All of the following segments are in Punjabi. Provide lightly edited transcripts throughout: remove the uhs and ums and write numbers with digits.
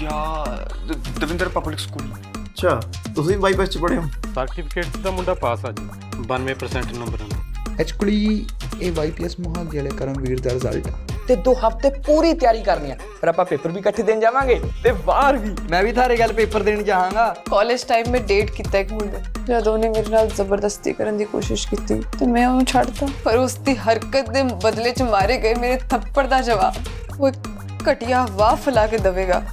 ਜਾਂ ਦਵਿੰਦਰ ਪਬਲਿਕ ਸਕੂਲ। ਅੱਛਾ, ਤੁਸੀਂ ਵੀ ਬਾਈਪਾਸ ਚ ਪੜ੍ਹੇ ਹੋ? ਸਰਟੀਫਿਕੇਟ ਦਾ ਮੁੰਡਾ ਪਾਸ ਆ ਜੀ 92% ਨੰਬਰਾਂ ਨਾਲ। ਐਕਚੁਅਲੀ ਇਹ ਵਾਈਪੀਐਸ ਮੋਹਾਲੀ ਵਾਲੇ ਕਰਮਵੀਰ ਦਾ ਰਿਜ਼ਲਟ ਆ ਤੇ 2 ਹਫ਼ਤੇ ਪੂਰੀ ਤਿਆਰੀ ਕਰਨੀ ਆ, ਫਿਰ ਆਪਾਂ ਪੇਪਰ ਵੀ ਇਕੱਠੇ ਦੇਣ ਜਾਵਾਂਗੇ ਤੇ ਬਾਹਰ ਵੀ। ਮੈਂ ਵੀ ਥਾਰੇ ਗੱਲ ਪੇਪਰ ਦੇਣ ਜਾਵਾਂਗਾ। ਕਾਲਜ ਟਾਈਮ में डेट ਕੀਤਾ ਇੱਕ ਮੁੰਡੇ, ਜਦ ਉਹਨੇ ਮੇਰੇ ਨਾਲ ਜ਼ਬਰਦਸਤੀ ਕਰਨ ਦੀ ਕੋਸ਼ਿਸ਼ ਕੀਤੀ ਤੇ ਮੈਂ ਉਹਨੂੰ ਛੱਡਤਾ, ਪਰ ਉਸ ਦੀ ਹਰਕਤ ਦੇ ਬਦਲੇ ਚ ਮਾਰੇ ਗਏ ਮੇਰੇ ਥੱਪੜ ਦਾ ਜਵਾਬ ਉਹ ਇੱਕ ਘਟੀਆ ਵਾਹ ਫੈਲਾ ਕੇ ਦੇਵੇਗਾ,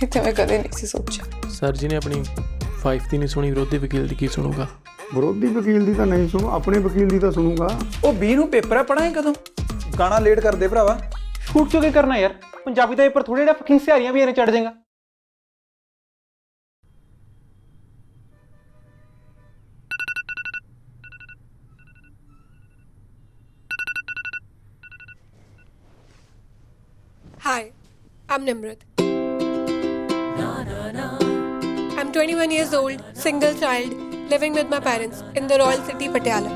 ਇਹ ਤੇ ਮੈਂ ਕਦੇ ਨਹੀਂ ਸੀ ਸੋਚਿਆ। ਸਰ ਜੀ ਨੇ ਆਪਣੀ ਵਾਈਫ ਦੀ ਨਹੀਂ ਸੁਣੀ, ਵਿਰੋਧੀ ਵਕੀਲ ਦੀ ਕੀ ਸੁਣੂਗਾ? ਵਿਰੋਧੀ ਵਕੀਲ ਦੀ ਤਾਂ ਨਹੀਂ ਸੁਣੂ, ਆਪਣੇ ਵਕੀਲ ਦੀ ਤਾਂ ਸੁਣੂਗਾ। ਉਹ 20 ਨੂੰ ਪੇਪਰ ਆ, ਪੜਾਂ ਕਦੋਂ? ਗਾਣਾ ਲੇਟ ਕਰਦੇ ਭਰਾਵਾ। ਸ਼ੂਟ ਚੋ ਕੀ ਕਰਨਾ ਯਾਰ, ਪੰਜਾਬੀ ਦਾ ਪੇਪਰ ਥੋੜੇ ਜਿਹਾ ਫਕਿੰਗ ਸਿਹਾਰੀਆਂ ਵੀ ਇਹਨੇ ਚੜ ਜਾਏਗਾ। Hi, I'm Nimrat. I'm 21 years old, single child, living with my parents in the Royal City, Patiala.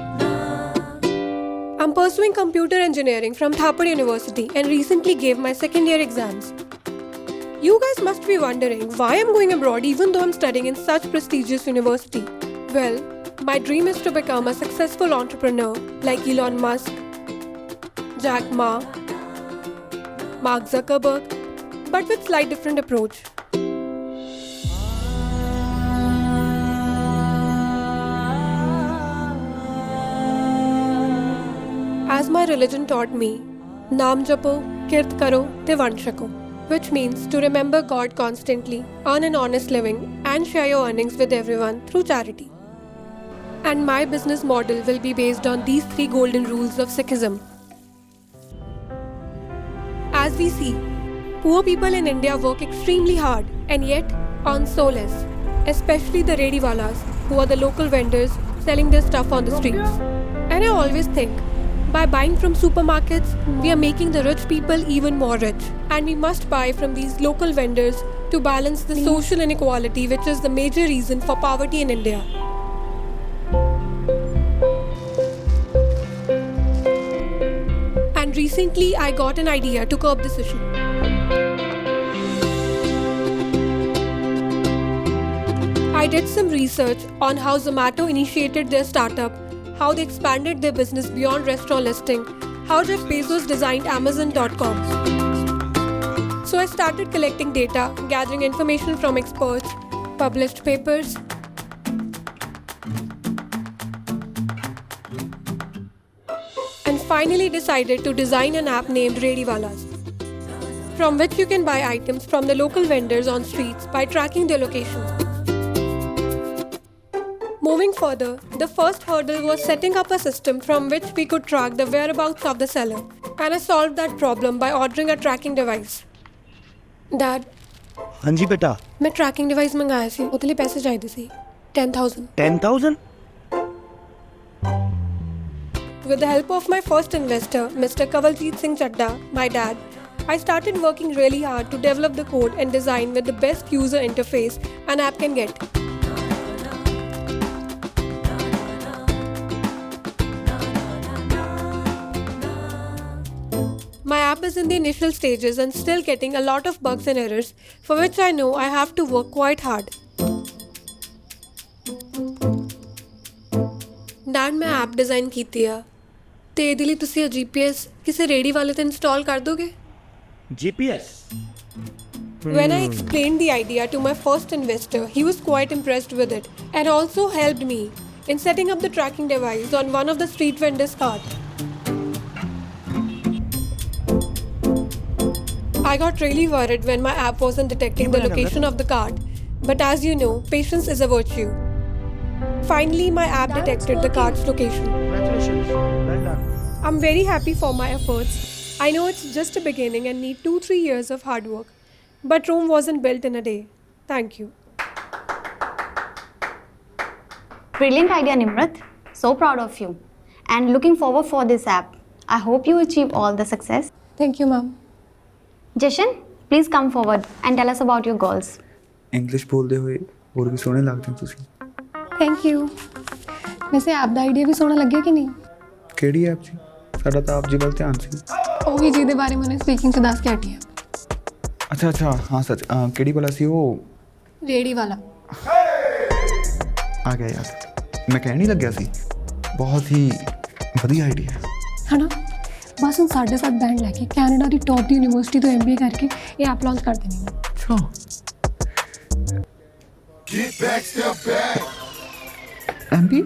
I'm pursuing computer engineering from Thapar University and recently gave my second year exams. You guys must be wondering why I'm going abroad even though I'm studying in such prestigious university. Well, my dream is to become a successful entrepreneur like Elon Musk, Jack Ma, Mark Zuckerberg, but with slight different approach. As my religion taught me, Naam japo, kirt karo, te vand shako, which means to remember God constantly, earn an honest living, and share your earnings with everyone through charity. And my business model will be based on these 3 golden rules of Sikhism. As we see, poor people in India work extremely hard and yet earn so less, especially the rediwalas, who are the local vendors selling their stuff on the streets. And I always think, by buying from supermarkets, we are making the rich people even more rich. And we must buy from these local vendors to balance the social inequality, which is the major reason for poverty in India. And recently, I got an idea to curb this issue. I did some research on how Zomato initiated their startup, how they expanded their business beyond restaurant listing, how Jeff Bezos designed Amazon.com. So I started collecting data, gathering information from experts, published papers, and finally decided to design an app named Rediwalas, from which you can buy items from the local vendors on streets by tracking their locations. Moving further, the first hurdle was setting up a system from which we could track the whereabouts of the seller, and I solved that problem by ordering a tracking device. Dad, हाँ जी बेटा। मैं tracking device मंगाया सी, ਉਹਦੇ ਲਈ ਪੈਸੇ ਚਾਹੀਦੇ ਸੀ 10,000. 10,000? With the help of my first investor, Mr. Kawaljeet Singh Chadda, my dad, I started working really hard to develop the code and design with the best user interface an app can get. My app is in the initial stages and still getting a lot of bugs and errors, for which I know I have to work quite hard. Dad, मैं app design ਕੀਤੀ ਆ ਤੇ ਇਹਦੇ ਲਈ ਤੁਸੀਂ GPS ਕਿਸੇ ਰੇੜੀ ਵਾਲੇ ਤੇ ਇੰਸਟਾਲ ਕਰ ਦੋਗੇ? GPS? When I explained the idea to my first investor, he was quite impressed with it and also helped me in setting up the tracking device on one of the street vendors' cart. I got really worried when my app wasn't detecting the location of the cart, but as you know, patience is a virtue. Finally, my app detected the cart's location. Congratulations. Well done. I'm very happy for my efforts. I know it's just a beginning and need 2-3 years of hard work, but Rome wasn't built in a day. Thank you. Brilliant idea, Nimrat. So proud of you. And looking forward for this app. I hope you achieve all the success. Thank you, Mom. Jashan, please come forward and tell us about your goals. English ਬੋਲਦੇ ਹੋਏ ਹੋਰ ਵੀ ਸੋਹਣੇ ਲੱਗਦੇ ਹੋ ਤੁਸੀਂ। Thank you. ਵੈਸੇ ਐਪ ਦਾ ਆਈਡੀਆ ਵੀ ਸੋਹਣਾ ਲੱਗਿਆ ਕਿ ਨਹੀਂ? ਕਿਹੜੀ ਐਪ ਜੀ? ਸਾਡਾ ਤਾਂ ਆਪ ਜੀ ਵੱਲ ਧਿਆਨ ਸੀ। ਉਹੀ ਜਿਹਦੇ ਬਾਰੇ ਮੈਨੂੰ ਸਪੀਕਿੰਗ 'ਚ ਦੱਸ ਕੇ ਹਟੀ ਆ। ਅੱਛਾ ਅੱਛਾ ਹਾਂ ਸੱਚ ਕਿਹੜੀ ਵਾਲਾ ਸੀ ਉਹ रेडी वाला। ਆ ਗਿਆ ਯਾਦ ਮੈਂ ਕਹਿਣ ਹੀ ਲੱਗਿਆ ਸੀ ਬਹੁਤ ਹੀ ਵਧੀਆ ਆਈਡੀਆ है ना, बस हम 7.5 बैंड लैके कैनेडा की टॉप दी यूनिवर्सिटी तो MBA करके ये ऐप लॉन्च कर देनी है। ਅੱਛਾ एमपी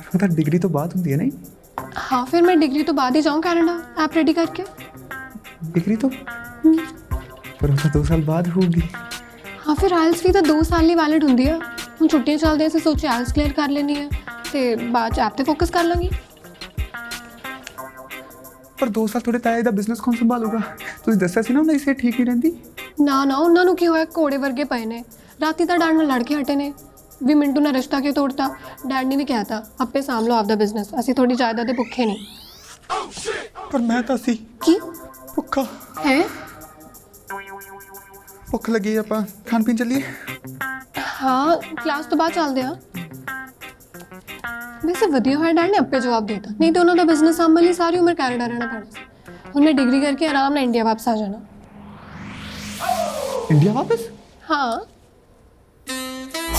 ਉਹਦਾ ਡਿਗਰੀ ਤੋਂ ਬਾਅਦ ਹੁੰਦੀ ਹੈ ਨਹੀਂ हाँ फिर मैं डिग्री तो बाद ही जाऊँ कनाडा ऐप रेडी करके। डिग्री तो पर वो 2 साल बाद होगी। हाँ फिर आइल्स भी तो 2 साल ही वैलिड होंगी है। हम छुट्टियां चलते हैं सोचे आइल्स क्लियर कर लेनी है तो बाद ऐप पे फोकस कर लाँगी। पर 2 साल थोड़े ताया ਦਾ ਬਿਜ਼ਨਸ ਕੌਣ ਸੰਭਾਲੂਗਾ ਤੁਸੀਂ ਦੱਸਿਆ ਸੀ ਨਾ ਉਹਨਾਂ ਇਸੇ ਠੀਕ ਹੀ ਰਹਿੰਦੀ ਨਾ ਨਾ ਉਹਨਾਂ ਨੂੰ ਕੀ ਹੋਇਆ ਘੋੜੇ ਵਰਗੇ ਪਏ ਨੇ ਰਾਤੀ ਤਾਂ ਡੈਡ ਨਾਲ ਲੜ ਕੇ ਹਟੇ ਨੇ ਵੀ ਮਿੰਟੂ ਨਾਲ ਰਿਸ਼ਤਾ ਕਿਉਂ ਤੋੜਤਾ ਡੈਡ ਨੇ ਵੀ ਕਹਿਤਾ ਆਪੇ ਸਾਂਭ ਲਓ ਆਪਦਾ ਬਿਜ਼ਨਸ ਅਸੀਂ ਥੋੜੀ ਜਾਇਦਾਦ ਦੇ ਭੁੱਖੇ ਨਹੀਂ ਪਰ ਮੈਂ ਤਾਂ ਸੀ ਕੀ ਭੁੱਖਾ ਹੈ ਭੁੱਖ ਲੱਗੀ ਆਪਾਂ ਖਾਣ ਪੀਣ ਚੱਲੀਏ ਹਾਂ ਕਲਾਸ ਤੋਂ ਬਾਅਦ ਚੱਲਦੇ ਆ ਵੈਸੇ ਵਧੀਆ ਹੋਇਆ ਡੈਡ ਨੇ ਆਪੇ ਜਵਾਬ ਦੇਤਾ ਨਹੀਂ ਤਾਂ ਉਹਨਾਂ ਦਾ ਬਿਜ਼ਨਸ ਸੰਭਾਲ ਲਈ ਸਾਰੀ ਉਮਰ ਕੈਨੇਡਾ ਰਹਿਣਾ ਪੈਣਾ ਸੀ ਹੁਣ ਮੈਂ ਡਿਗਰੀ ਕਰਕੇ ਆਰਾਮ ਨਾਲ ਇੰਡੀਆ ਵਾਪਸ ਆ ਜਾਣਾ ਇੰਡੀਆ ਵਾਪਸ ਹਾਂ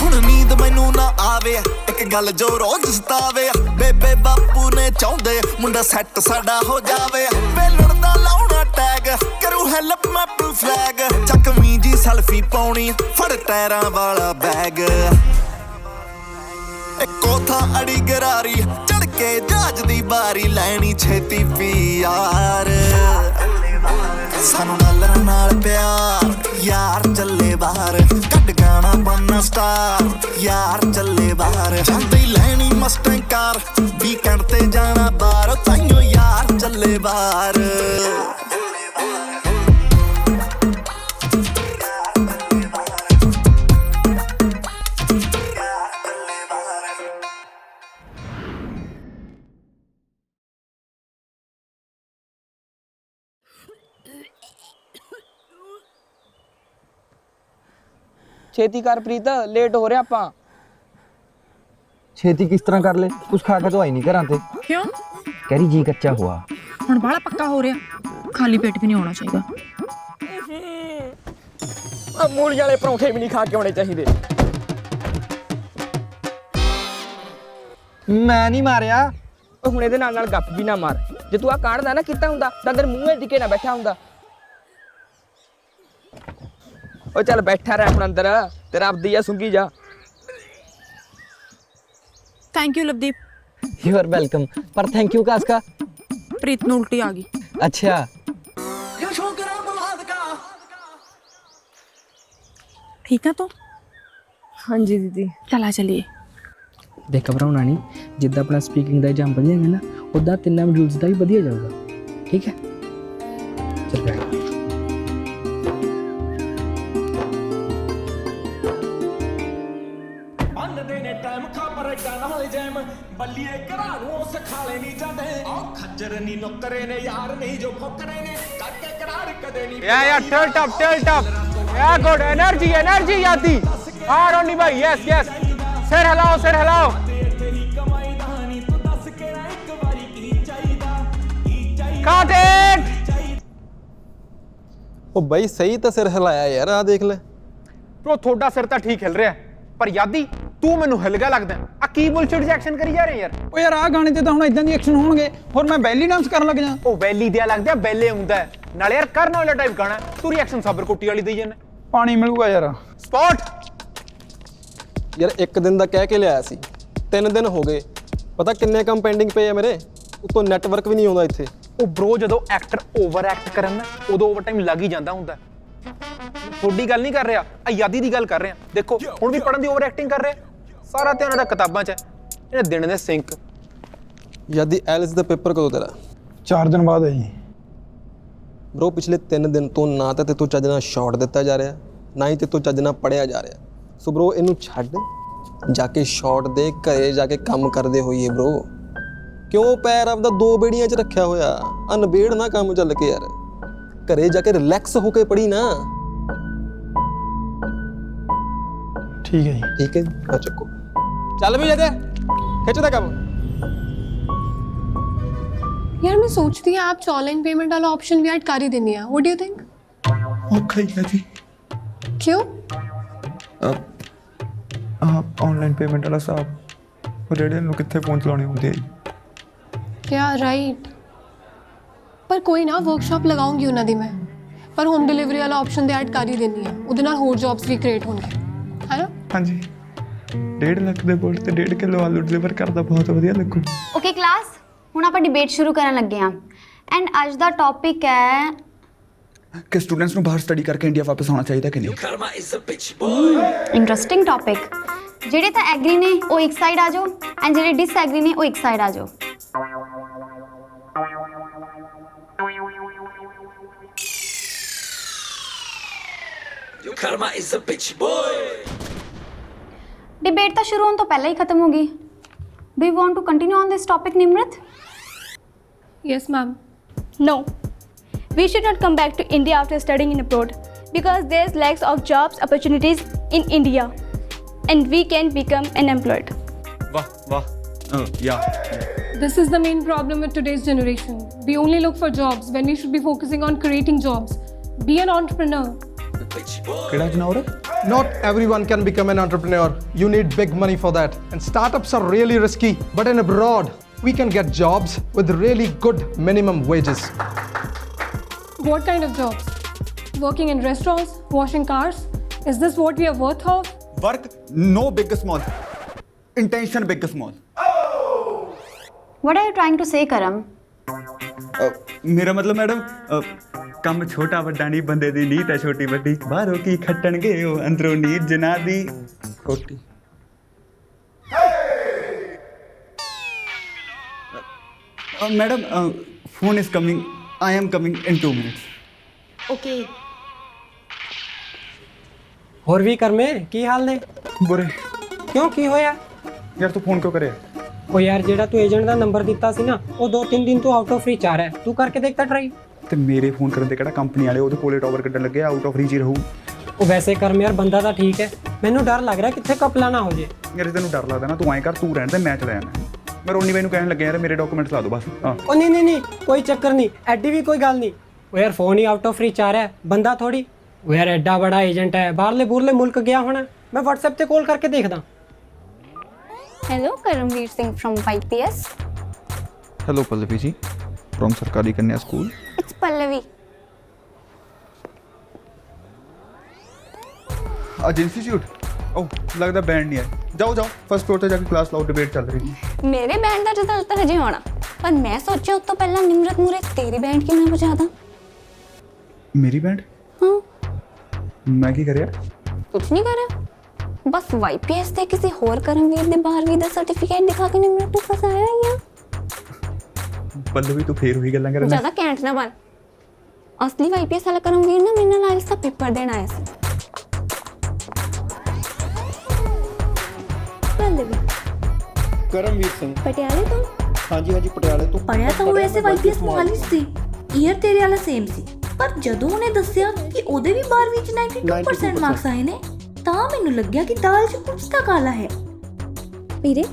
ਹੁਣ ਨੀਂਦ ਮੈਨੂੰ ਨਾ ਆਵੇ ਇੱਕ ਗੱਲ ਜੋ ਰੋਜ਼ ਸਤਾਵੇ ਬੇਬੇ ਬਾਪੂ ਨੇ ਚਾਹੁੰਦੇ ਮੁੰਡਾ ਸੈੱਟ ਸਾਡਾ ਹੋ ਜਾਵੇ ਵੇਲਣ ਦਾ ਲਾਉਣਾ ਟੈਗ ਕਰੂ ਹੈਲਪ ਮੈਂ ਪ੍ਰੂਫ ਫਲੈਗ ਚੱਕਵੀਂ ਜੀ ਸੈਲਫੀ ਪਾਉਣੀ ਫੜ ਟਾਇਰਾਂ ਵਾਲਾ ਬੈਗ ਇੱਕੋ ਥਾਂ ਅੜੀ ਗਰਾਰੀ ਚੜ ਕੇ ਜਹਾਜ਼ ਦੀ ਬਾਰੀ ਲੈਣੀ ਛੇਤੀ ਪਿਆਰ ਸਾਨੂੰ ਡਾਲਰਾਂ ਨਾਲ ਪਿਆਰ ਯਾਰ ਚੱਲੇ ਬਾਹਰ ਕੱਢ ਗਾਣਾ ਬਣਨਾ ਸਟਾਰ ਯਾਰ ਚੱਲੇ ਬਾਹਰ ਜਾਂਦੀ ਲੈਣੀ ਮਸਟੈਂਗ ਕਾਰ ਵੀਕਐਂਡ ਤੇ ਜਾਣਾ ਬਾਹਰ ਤਾਈਓ ਯਾਰ ਚੱਲੇ ਬਾਹਰ ਛੇਤੀ ਕਰ ਪ੍ਰੀਤ ਲੇਟ ਹੋ ਰਿਹਾ ਆਪਾਂ ਛੇਤੀ ਕਿਸ ਤਰ੍ਹਾਂ ਕਰ ਲੈ ਕੁਛ ਖਾ ਕੇ ਤਾਂ ਆਈ ਨਹੀਂ ਘਰਾਂ ਤੇ ਕਿਉਂ ਕਹਿ ਰਹੀ ਜੀ ਕੱਚਾ ਹੁਆ ਹੁਣ ਬਾਹਲਾ ਪੱਕਾ ਹੋ ਰਿਹਾ ਖਾਲੀ ਪੇਟ ਵੀ ਨਹੀਂ ਹੋਣਾ ਚਾਹੀਦਾ ਆ ਮੂਲੀ ਵਾਲੇ ਪਰੌਂਠੇ ਵੀ ਨਹੀਂ ਖਾ ਕੇ ਆਉਣੇ ਚਾਹੀਦੇ ਮੈਂ ਨਹੀਂ ਮਾਰਿਆ ਉਹ ਹੁਣ ਇਹਦੇ ਨਾਲ ਗੱਪ ਵੀ ਨਾ ਮਾਰ ਜੇ ਤੂੰ ਆ ਕਾੜਦਾ ਨਾ ਕੀਤਾ ਹੁੰਦਾ ਤਾਂ ਅੰਦਰ ਮੂੰਹੇ ਟਿਕੇ ਨਾ ਬੈਠਾ ਹੁੰਦਾ ਉਹ ਚੱਲ ਬੈਠਾ ਰਹਿ ਹੁਣ ਅੰਦਰ ਤੇਰਾ ਆਪਦੀ ਆ ਸੁੰਗੀ ਜਾ thank you Lovedeep you are welcome ਪਰ ਥੈਂਕ ਯੂ ਕਾਸਕਾ ਪ੍ਰੀਤ ਨੂੰ ਉਲਟੀ ਆ ਗਈ ਅੱਛਾ ਠੀਕ ਹੈ ਤੂੰ ਹਾਂਜੀ ਦੀਦੀ ਚਲਾ ਚਲੀਏ ਦੇਖ ਘਬਰਾਉਣਾ ਨਹੀਂ ਜਿੱਦਾਂ ਆਪਣਾ ਸਪੀਕਿੰਗ ਦਾ ਐਗਜ਼ਾਮ ਵਧੀਆ ਹੈ ਨਾ ਉਦਾਂ ਤਿੰਨਾਂ ਮੋਡਿਊਲਸ ਦਾ ਵੀ ਵਧੀਆ ਜਾਊਗਾ ਠੀਕ ਹੈ ਚੱਲ ਬੈਠ ਬੱਲੀਏ ਘਰਾਂ ਨੂੰ ਸਿਖਾਲੇ ਨਹੀਂ ਜਾਂਦੇ ਆ ਖੱਜਰ ਨਹੀਂ ਨੁਕਰੇ ਨੇ ਯਾਰ ਨਹੀਂ ਜੋ ਫੋਕਰੇ ਨੇ ਕੱਕੇ ਕਰਾਰ ਕਦੇ ਨਹੀਂ या टिल्ट अप या गुड एनर्जी एनर्जी आती हाँ रोनी भाई यस यस सिर हिलाओ काट इट ਉਹ ਬਾਈ ਸਹੀ ਤਾਂ ਸਿਰ ਹਿਲਾਇਆ ਯਾਰ ਆ ਦੇਖ ਲੈ ਬ్రో ਤੁਹਾਡਾ ਸਿਰ ਤਾਂ ਠੀਕ ਹਿਲ ਰਿਹਾ ਪਰ ਯਾਦੀ ਤੂੰ ਮੈਨੂੰ ਹਿਲਗਾ ਲੱਗਦਾ ਆ ਕੀ ਬੁਲਸ਼ਿਟ ਐਕਸ਼ਨ ਕਰੀ ਜਾ ਰਹੇ ਯਾਰ ਓ ਯਾਰ ਆ ਗਾਣੇ ਤੇ ਤਾਂ ਹੁਣ ਇਦਾਂ ਦੀ ਐਕਸ਼ਨ ਹੋਣਗੇ ਹੋਰ ਮੈਂ ਬੈਲੀ ਡਾਂਸ ਕਰਨ ਲੱਗ ਜਾ ਉਹ ਵੈਲੀ ਦਿਆ ਲੱਗਦਾ ਬੈਲੇ ਹੁੰਦਾ ਨਾਲੇ ਯਾਰ ਕਰਨ ਵਾਲਾ ਟਾਈਪ ਗਾਣਾ ਤੂੰ ਰਿਐਕਸ਼ਨ ਸਾਬਰ ਕੋਟੀ ਵਾਲੀ ਦੇਈ ਜਾਂਦਾ ਪਾਣੀ ਮਿਲੂਗਾ ਯਾਰ ਸਪੌਟ ਯਾਰ ਇੱਕ ਦਿਨ ਦਾ ਕਹਿ ਕੇ ਲਿਆਇਆ ਸੀ 3 ਦਿਨ ਹੋ ਗਏ ਪਤਾ ਕਿੰਨੇ ਕੰਮ ਪੈਂਡਿੰਗ ਪਏ ਆ ਮੇਰੇ ਉਤੋਂ ਨੈਟਵਰਕ ਵੀ ਨਹੀਂ ਆਉਂਦਾ ਇੱਥੇ ਉਹ ਬ్రో ਜਦੋਂ ਐਕਟਰ ਓਵਰ ਐਕਟ ਕਰਨ ਨਾ ਉਦੋਂ ਓਵਰ ਟਾਈਮ ਲੱਗ ਹੀ ਜਾਂਦਾ ਹੁੰਦਾ ਥੋੜੀ ਗੱਲ ਨਹੀਂ ਕਰ ਰਿਹਾ ਆਜ਼ਾਦੀ ਦੀ ਗੱਲ ਕਰ ਰਿਹਾ ਦੇਖੋ ਹੁਣ ਵੀ ਪੜਨ ਦੀ ਓਵਰ ਐਕਟਿੰਗ ਕਰ ਰਿਹਾ ਸਾਰਾ ਧਿਆਨ ਉਹਦਾ ਕਿਤਾਬਾਂ 'ਚ ਹੈ ਇਹਨੇ ਦਿਨ ਦੇ ਸਿੰਕ ਯਾਦੀ ਐਲਿਸ ਦਾ ਪੇਪਰ ਕਦੋਂ ਤੇਰਾ 4 ਦਿਨ ਬਾਅਦ ਹੈ ਜੀ ਬ్రో ਪਿਛਲੇ 3 ਦਿਨ ਤੋਂ ਨਾ ਤਾਂ ਤੇਤੋਂ ਚੱਜ ਨਾਲ ਸ਼ਾਟ ਦਿੱਤਾ ਜਾ ਰਿਹਾ ਨਾ ਹੀ ਤੇਤੋਂ ਚੱਜ ਨਾਲ ਪੜਿਆ ਜਾ ਰਿਹਾ ਸੋ ਬ్రో ਇਹਨੂੰ ਛੱਡ ਜਾ ਕੇ ਸ਼ਾਟ ਦੇ ਘਰੇ ਜਾ ਕੇ ਕੰਮ ਕਰਦੇ ਹੋਈਏ ਬ్రో ਕਿਉਂ ਪੈਰ ਆਪਦਾ 2 ਬੇੜੀਆਂ 'ਚ ਰੱਖਿਆ ਹੋਇਆ ਅਨਬੇੜ ਨਾ ਕੰਮ ਚੱਲ ਕੇ ਯਾਰ ਘਰੇ ਜਾ ਕੇ ਰਿਲੈਕਸ ਹੋ ਕੇ ਪੜੀ ਨਾ ਠੀਕ ਹੈ ਜੀ ਠੀਕ ਹੈ ਆ ਚੱਕੋ ਚੱਲ ਵੀ ਜਦੇ ਖਿੱਚਦਾ ਕੰਮ यार मैं सोचती हूँ आप ऑनलाइन पेमेंट वाला ऑप्शन भी ऐड कर ही देनी है व्हाट डू यू थिंक ਔਖਾ ਹੀ ਹੈ ਜੀ। क्यों? ਆਨਲਾਈਨ ਪੇਮੈਂਟ ਵਾਲਾ ਹਿਸਾਬ ਰੇਡੀਅਨ ਨੂੰ ਕਿੱਥੇ ਫੋਨ ਚਲਾਉਣੇ ਹੁੰਦੇ ਆ ਜੀ। क्या राइट पर कोई ना वर्कशॉप लगाऊंगी उन्होंने दी मैं पर होम डिलीवरी वाला ऑप्शन तो ऐड कर ही देनी है ਉਹਦੇ ਨਾਲ ਹੋਰ ਜੌਬਸ ਵੀ ਕ੍ਰੀਏਟ ਹੋਣਗੇ ਹੈ ਨਾ। ਹਾਂਜੀ 1.5 ਲੱਖ ਦੇ ਬੋਲ ਤੇ 1.5 ਕਿਲੋ ਆਲੂ ਡਿਲੀਵਰ ਕਰਦਾ ਬਹੁਤ ਵਧੀਆ ਲੱਗੂ। ਓਕੇ ਕਲਾਸ, ਹੁਣ ਆਪਾਂ ਡਿਬੇਟ ਸ਼ੁਰੂ ਕਰਨ ਲੱਗੇ ਹਾਂ ਐਂਡ ਅੱਜ ਦਾ ਟੌਪਿਕ ਹੈ ਕਿ ਸਟੂਡੈਂਟਸ ਨੂੰ ਬਾਹਰ ਸਟੱਡੀ ਕਰਕੇ ਇੰਡੀਆ ਵਾਪਸ ਆਉਣਾ ਚਾਹੀਦਾ ਕਿ ਨਹੀਂ। Interesting topic. ਜਿਹੜੇ ਤਾਂ ਐਗਰੀ ਨੇ ਉਹ ਇੱਕ ਸਾਈਡ ਆ ਜਾਓ ਐਂਡ ਜਿਹੜੇ ਡਿਸਐਗਰੀ ਨੇ ਉਹ ਇੱਕ ਸਾਈਡ ਆ ਜਾਓ। डिबेट तो शुरू होने तो पहले ही खत्म होगी। Do you want to continue on this topic Nimrat? Yes ma'am. No, we should not come back to India after studying in abroad because there's lacks of jobs opportunities in India and we can become unemployed. Yeah. This is the main problem with today's generation. We only look for jobs when we should be focusing on creating jobs. Be an entrepreneur. ਕਿਹੜਾ ਜਨਾਵਰ? Not everyone can become an entrepreneur. You need big money for that. And startups are really risky. But in abroad, we can get jobs with really good minimum wages. What kind of jobs? Working in restaurants, washing cars? Is this what we are worth of? Work no big small. Intention big small. What are you trying to say, Karam? ਮੇਰਾ ਮਤਲਬ ਮੈਡਮ ਕੰਮ ਛੋਟਾ ਵੱਡਾ ਨਹੀਂ, ਬੰਦੇ ਦੀ ਨੀਤ ਹੈ ਛੋਟੀ ਵੱਡੀ, ਬਾਹਰੋਂ ਕੀ ਖੱਟਣਗੇ ਉਹ ਅੰਦਰੋਂ ਨੀਤ ਜਨਾ ਦੀ ਖੋਟੀ। Madam phone is coming, I am coming in 2 minutes। Okay. ਹੋਰ ਵੀ ਕਰਮੇ ਕੀ ਹਾਲ ਨੇ? ਬੁਰੇ। ਕਿਉਂ ਕੀ ਹੋਇਆ? ਯਾਰ ਤੂੰ ਫੋਨ ਕਿਉਂ ਕਰਿਆ? ਉਹ ਯਾਰ ਜਿਹੜਾ ਤੂੰ ਏਜੰਟ ਦਾ ਨੰਬਰ ਦਿੱਤਾ ਸੀ ਨਾ ਉਹ 2-3 ਦਿਨ ਤੋਂ ਆਊਟ ਆਫ ਰੀਚ ਆ ਰਿਹਾ ਹੈ। ਤੂੰ ਕਰਕੇ ਦੇਖ ਤਾਂ ਟਰਾਈ। ਤੇ ਮੇਰੇ ਫੋਨ ਕਰਨ ਤੇ ਕਿਹੜਾ ਕੰਪਨੀ ਵਾਲੇ ਉਹਦੇ ਕੋਲੇ ਟਾਵਰ ਕੱਢਣ ਲੱਗੇ, ਆਊਟ ਆਫ ਰੀਚ ਹੀ ਰਹੂ। ਉਹ ਵੈਸੇ ਕਰਮ ਯਾਰ ਬੰਦਾ ਤਾਂ ਠੀਕ ਹੈ, ਮੈਨੂੰ ਡਰ ਲੱਗ ਰਿਹਾ ਕਿੱਥੇ ਕਪਲਾ ਨਾ ਹੋ ਜੇ। ਯਾਰ ਤੈਨੂੰ ਡਰ ਲੱਗਦਾ ਨਾ, ਤੂੰ ਐਂ ਕਰ ਤੂੰ ਰਹਿਣ ਦੇ, ਮੈਂ ਚਲਾ ਜਾਣਾ। ਮੈਂ ਰੋਣੀ ਬਾਈ ਨੂੰ ਕਹਿਣ ਲੱਗਿਆ ਯਾਰ ਮੇਰੇ ਡਾਕੂਮੈਂਟਸ ਲਾ ਦਿਓ ਬਸ। ਉਹ ਨਹੀਂ ਕੋਈ ਚੱਕਰ ਨਹੀਂ, ਐਡੀ ਵੀ ਕੋਈ ਗੱਲ ਨਹੀਂ। ਉਹ ਯਾਰ phone he out of reach ਆ ਰਿਹਾ ਹੈ, ਬੰਦਾ ਥੋੜੀ। ਉਹ ਯਾਰ ਐਡਾ ਬੜਾ ਏਜੰਟ ਹੈ, ਬਾਹਰਲੇ ਬੂਰਲੇ ਮੁਲਕ ਗਿਆ ਹੋਣਾ। ਮੈਂ WhatsApp ਤੇ ਕਾਲ ਕਰਕੇ ਦੇਖਦਾ। Hello, Karamveer Singh from YPS. Hello Pallavi ji, from सरकारी कन्या स्कूल। It's Pallavi. ਅੱਜ ਇੰਸਟੀਚਿਊਟ ਲੱਗਦਾ ਬੈਂਡ ਨਹੀਂ ਹੈ। ਜਾਓ ਫਸਟ ਫਲੋਰ ਤੇ ਜਾ ਕੇ ਕਲਾਸ ਲਾਓ, ਡਿਬੇਟ ਚੱਲ ਰਹੀ ਹੈ। ਮੇਰੇ ਬੈਂਡ ਦਾ ਰਿਜ਼ਲਟ ਤਾਂ ਹਜੇ ਆਉਣਾ, ਪਰ ਮੈਂ ਸੋਚਿਆ ਉਸ ਤੋਂ ਪਹਿਲਾਂ ਨਿਮਰਤ ਮੂਰੇ ਤੇਰੀ ਬੈਂਡ ਕਿਵੇਂ ਵਜਾ ਦਾਂ। ਮੇਰੀ ਬੈਂਡ? ਹਾਂ। ਮੈਂ ਕੀ ਕਰਿਆ? ਕੁਛ ਨਹੀਂ ਕਰਿਆ, ਬਸ YPS ਤੇ ਕਿਸੇ ਹੋਰ ਕਰਮਵੀਰ ਦੇ 12ਵੀਂ ਦਾ ਸਰਟੀਫਿਕੇਟ ਦਿਖਾ ਕੇ ਨਿਮਰਤ ਨੂੰ ਫਸਾਇਆ ਹੀ ਆ। ਪੱਲਵੀ ਤੂੰ ਫੇਰ ਉਹੀ ਗੱਲਾਂ ਕਰਨਾ। ਜ਼ਿਆਦਾ ਕੈਂਟ ਨਾ ਬਣ। ਅਸਲੀ YPS ਵਾਲਾ ਕਰਮਵੀਰ ਨਾ ਮੇਰੇ ਨਾਲ ਆਇਲਸ ਦਾ ਪੇਪਰ ਦੇਣ ਆਇਆ ਸੀ। ਕਰਮਵੀਰ ਸਿੰਘ ਪਟਿਆਲੇ ਤੋਂ। ਹਾਂਜੀ ਪਟਿਆਲੇ ਤੋਂ। ਪੜਿਆ ਤਾਂ ਉਹ ਐਸੇ YPS ਮੋਹਾਲੀ ਸੀ, ਈਅਰ ਤੇਰੇ ਵਾਲਾ ਸੇਮ ਸੀ, ਪਰ ਜਦੋਂ ਉਹਨੇ ਦੱਸਿਆ ਕਿ ਉਹਦੇ ਵੀ 12ਵੀਂ ਚ 92% ਮਾਰਕਸ ਆਏ ਨੇ ਤਾਂ ਮੈਨੂੰ ਲੱਗਿਆ ਕਿ ਦਾਲ 'ਚ ਕੁਝ ਤਾਂ ਕਾਲਾ ਹੈ। ਵੀਰੇ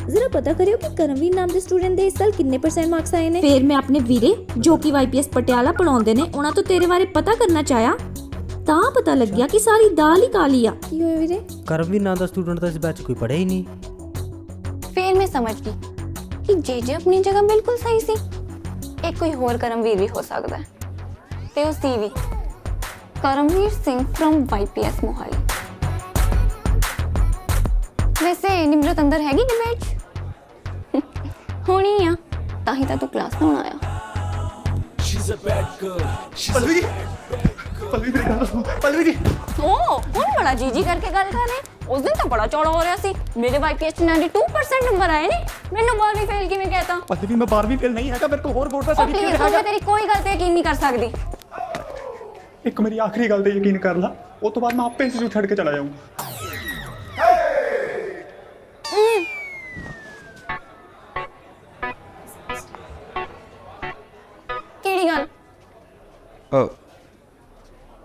ਜ਼ਰਾ ਪਤਾ ਕਰਿਓ ਕਿ ਕਰਮਵੀਰ ਨਾਮ ਦੇ ਸਟੂਡੈਂਟ ਦੇ ਇਸ ਸਾਲ ਕਿੰਨੇ % ਮਾਰਕਸ ਆਏ ਨੇ। ਫਿਰ ਮੈਂ ਆਪਣੇ ਵੀਰੇ ਜੋ ਕਿ YPS ਪਟਿਆਲਾ ਪੜਾਉਂਦੇ ਨੇ ਉਹਨਾਂ ਤੋਂ ਤੇਰੇ ਬਾਰੇ ਪਤਾ ਕਰਨਾ ਚਾਹਿਆ ਤਾਂ ਪਤਾ ਲੱਗਿਆ ਕਿ ਸਾਰੀ ਦਾਲ ਹੀ ਕਾਲੀ ਆ। ਕੀ ਹੋਇਆ ਵੀਰੇ? ਕਰਮਵੀਰ ਨਾਮ ਦਾ ਸਟੂਡੈਂਟ ਤਾਂ ਇਸ ਬੈਚ ਕੋਈ ਪੜਿਆ ਹੀ ਨਹੀਂ। ਫਿਰ ਮੈਂ ਸਮਝ ਗਈ ਕਿ ਜੇ ਆਪਣੀ ਜਗ੍ਹਾ ਬਿਲਕੁਲ ਸਹੀ ਸੀ। ਇੱਕ ਕੋਈ ਹੋਰ ਕਰਮਵੀਰ ਵੀ ਹੋ ਸਕਦਾ ਹੈ ਤੇ ਉਹ ਸੀ ਵੀ ਕਰਮਵੀਰ ਸਿੰਘ ਫਰਮ YPS ਮੋਹਾਲੀ। ਵੈਸੇ ਨਿਮਰਤ ਅੰਦਰ ਹੈਗੀ ਡਿਬੇਟ ਹੋਣੀ ਆ, ਤਾਂ ਹੀ ਤਾਂ ਤੂੰ ਕਲਾਸ ਲਾਉਣ ਆਇਆ। ਪੱਲਵੀ ਮੇਰੀ ਗੱਲ ਸੁਣ। ਪੱਲਵੀ ਜੀ ਹੁਣ ਬੜਾ ਜੀ ਕਰਕੇ ਗੱਲ ਕਰ ਰਹੇ। ਉਸ ਦਿਨ ਤਾਂ ਬੜਾ ਚੌੜਾ ਹੋ ਰਿਹਾ ਸੀ। ਮੇਰੇ YPS 'ਚ 92% ਨੰਬਰ ਆਏ ਨੇ, ਮੈਨੂੰ 12ਵੀਂ ਫੇਲ ਕਿਵੇਂ ਕਹਿਤਾ? ਪੱਲਵੀ ਮੈਂ 12ਵੀਂ ਫੇਲ ਨਹੀਂ ਹੈਗਾ, ਮੇਰੇ ਕੋਲ ਹੋਰ ਬੋਰਡ ਦਾ ਸਰਟੀਫਿਕੇਟ ਹੈਗਾ। ਤੇਰੀ ਕੋਈ ਗੱਲ ਤੇ ਯਕੀਨ ਨਹੀਂ ਕਰ ਸਕਦੀ। ਇੱਕ ਮੇਰੀ ਆਖਰੀ ਗੱਲ ਤੇ ਯਕੀਨ ਕਰ ਲਾ, ਉਸ ਤੋਂ ਬਾਅਦ ਮੈਂ ਆਪੇ ਇੰਸਟੀਚਿਊਟ ਛੱਡ ਕੇ ਚਲਾ ਜਾਊਂਗਾ। ਕਿਹੜੀ ਗੱਲ?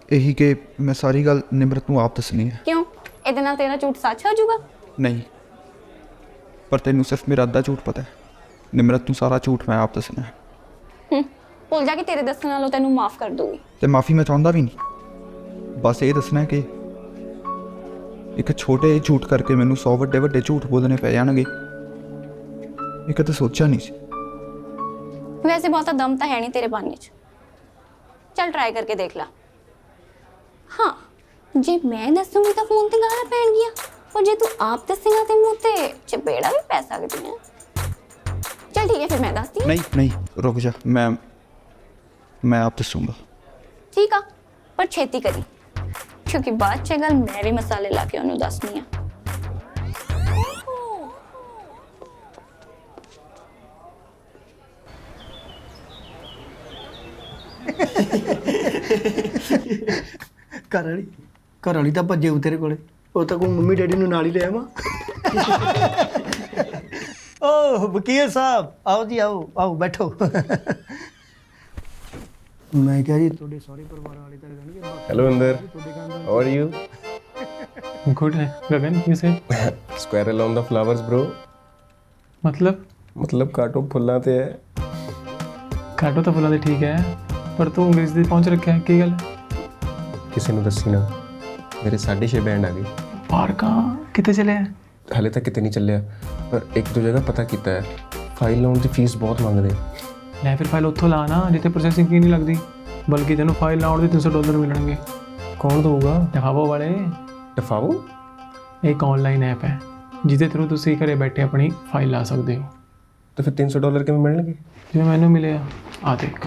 यही कि मैं सारी गल निमरत ਨੂੰ ਆਪ ਦੱਸਣੀ ਹੈ। ਕਿਉਂ? ਇਹਦੇ ਨਾਲ ਤੇਰਾ ਝੂਠ ਸੱਚ ਹੋ ਜਾਊਗਾ? ਨਹੀਂ, ਪਰ ਤੈਨੂੰ ਸਿਰਫ ਮੇਰਾ ਅੱਧਾ ਝੂਠ ਪਤਾ ਹੈ। ਨਿਮਰਤ ਨੂੰ ਸਾਰਾ ਝੂਠ ਮੈਂ ਆਪ ਦੱਸਣਾ ਹੈ। ਭੁੱਲ ਜਾ ਕਿ ਤੇਰੇ ਦੱਸਣ ਨਾਲੋਂ ਤੈਨੂੰ ਮਾਫ ਕਰ ਦੂੰਗੀ। ਤੇ ਮਾਫੀ ਮੈਂ ਚਾਹੁੰਦਾ ਵੀ ਨਹੀਂ। ਬਸ ਇਹ ਦੱਸਣਾ ਕਿ ਇੱਕ ਛੋਟੇ ਜਿਹੇ ਝੂਠ ਕਰਕੇ ਮੈਨੂੰ 100 ਵੱਡੇ ਵੱਡੇ ਝੂਠ ਬੋਲਣੇ ਪੈ ਜਾਣਗੇ। ਇਹ ਕਦੇ ਸੋਚਿਆ ਨਹੀਂ ਸੀ। वैसे बहुत दम तो है नहीं तेरे पानी च। चल ट्राई करके देख ला। हाँ जे मैं दसूंगी तो फोन ते गाला पैण गया, और जे तू आप दसेगा तो मुंह ते चपेड़ा भी पै सकदी है। चल ठीक है फिर मैं दसदी हूं। नहीं नहीं रुक जा, मैं आप दसूंगा। ठीक आ, पर छेती करी क्योंकि बाद च गल मैं भी मसाले ला के उन्हें दसनी है। ਘਰ ਵਾਲੀ ਤਾਂ ਭੱਜੇ ਤੇਰੇ ਕੋਲੇ, ਉਹ ਤਾਂ ਕੋਈ ਮੰਮੀ ਡੈਡੀ ਨੂੰ ਨਾਲ ਹੀ ਲੈ ਆਵਾਂ। ਓ ਵਕੀਲ ਸਾਹਿਬ ਆਓ ਜੀ, ਆਓ ਆਓ ਬੈਠੋ। ਮੈਂ ਕਿਹਾ ਜੀ ਤੁਹਾਡੇ ਸਾਰੇ ਪਰਿਵਾਰ ਵਾਲੇ ਤਾਂ ਰਹਿਣਗੇ। Hello Inder, how are you? Good है Gagan, you said? Squirrel on the flowers bro. मतलब काटो फुੱਲਾਂ ਤੇ ਹੈ। ਕਾਟੋ ਤਾਂ ਫੁੱਲਾਂ ਦੇ ਠੀਕ ਹੈ, ਪਰ ਤੂੰ ਅੰਗਰੇਜ਼ੀ ਦੇ ਪਹੁੰਚ ਰੱਖਿਆ ਕੀ ਗੱਲ? ਕਿਸੇ ਨੂੰ ਦੱਸੀ ਨਾ, ਮੇਰੇ 6.5 ਬੈਂਡ ਆ ਗਏ। ਬਾਹਰ ਕਹਾਂ ਕਿੱਥੇ ਚਲੇ? ਹਾਲੇ ਤੱਕ ਕਿਤੇ ਨਹੀਂ ਚੱਲਿਆ, ਪਰ ਇੱਕ ਦੋ ਜਗ੍ਹਾ ਪਤਾ ਕੀਤਾ ਹੈ, ਫਾਈਲ ਲਾਉਣ ਦੀ ਫੀਸ ਬਹੁਤ ਮੰਗਦੇ। ਲੈ ਫਿਰ ਫਾਈਲ ਉੱਥੋਂ ਲਾ ਨਾ ਜਿੱਥੇ ਪ੍ਰੋਸੈਸਿੰਗ ਫੀ ਨਹੀਂ ਲੱਗਦੀ, ਬਲਕਿ ਤੈਨੂੰ ਫਾਈਲ ਲਾਉਣ ਦੇ $300 ਮਿਲਣਗੇ। ਕੌਣ ਦਊਗਾ? ਡਫਾਵੋ ਵਾਲੇ। ਡਫਾਵੋ ਇੱਕ ਆਨਲਾਈਨ ਐਪ ਹੈ ਜਿਹਦੇ ਥਰੂ ਤੁਸੀਂ ਘਰੇ ਬੈਠੇ ਆਪਣੀ ਫਾਈਲ ਲਾ ਸਕਦੇ ਹੋ। ਤਾਂ ਫਿਰ $300 ਕਿਵੇਂ ਮਿਲਣਗੇ? ਜਿਵੇਂ ਮੈਨੂੰ ਮਿਲਿਆ ਆ ਦੇਖ,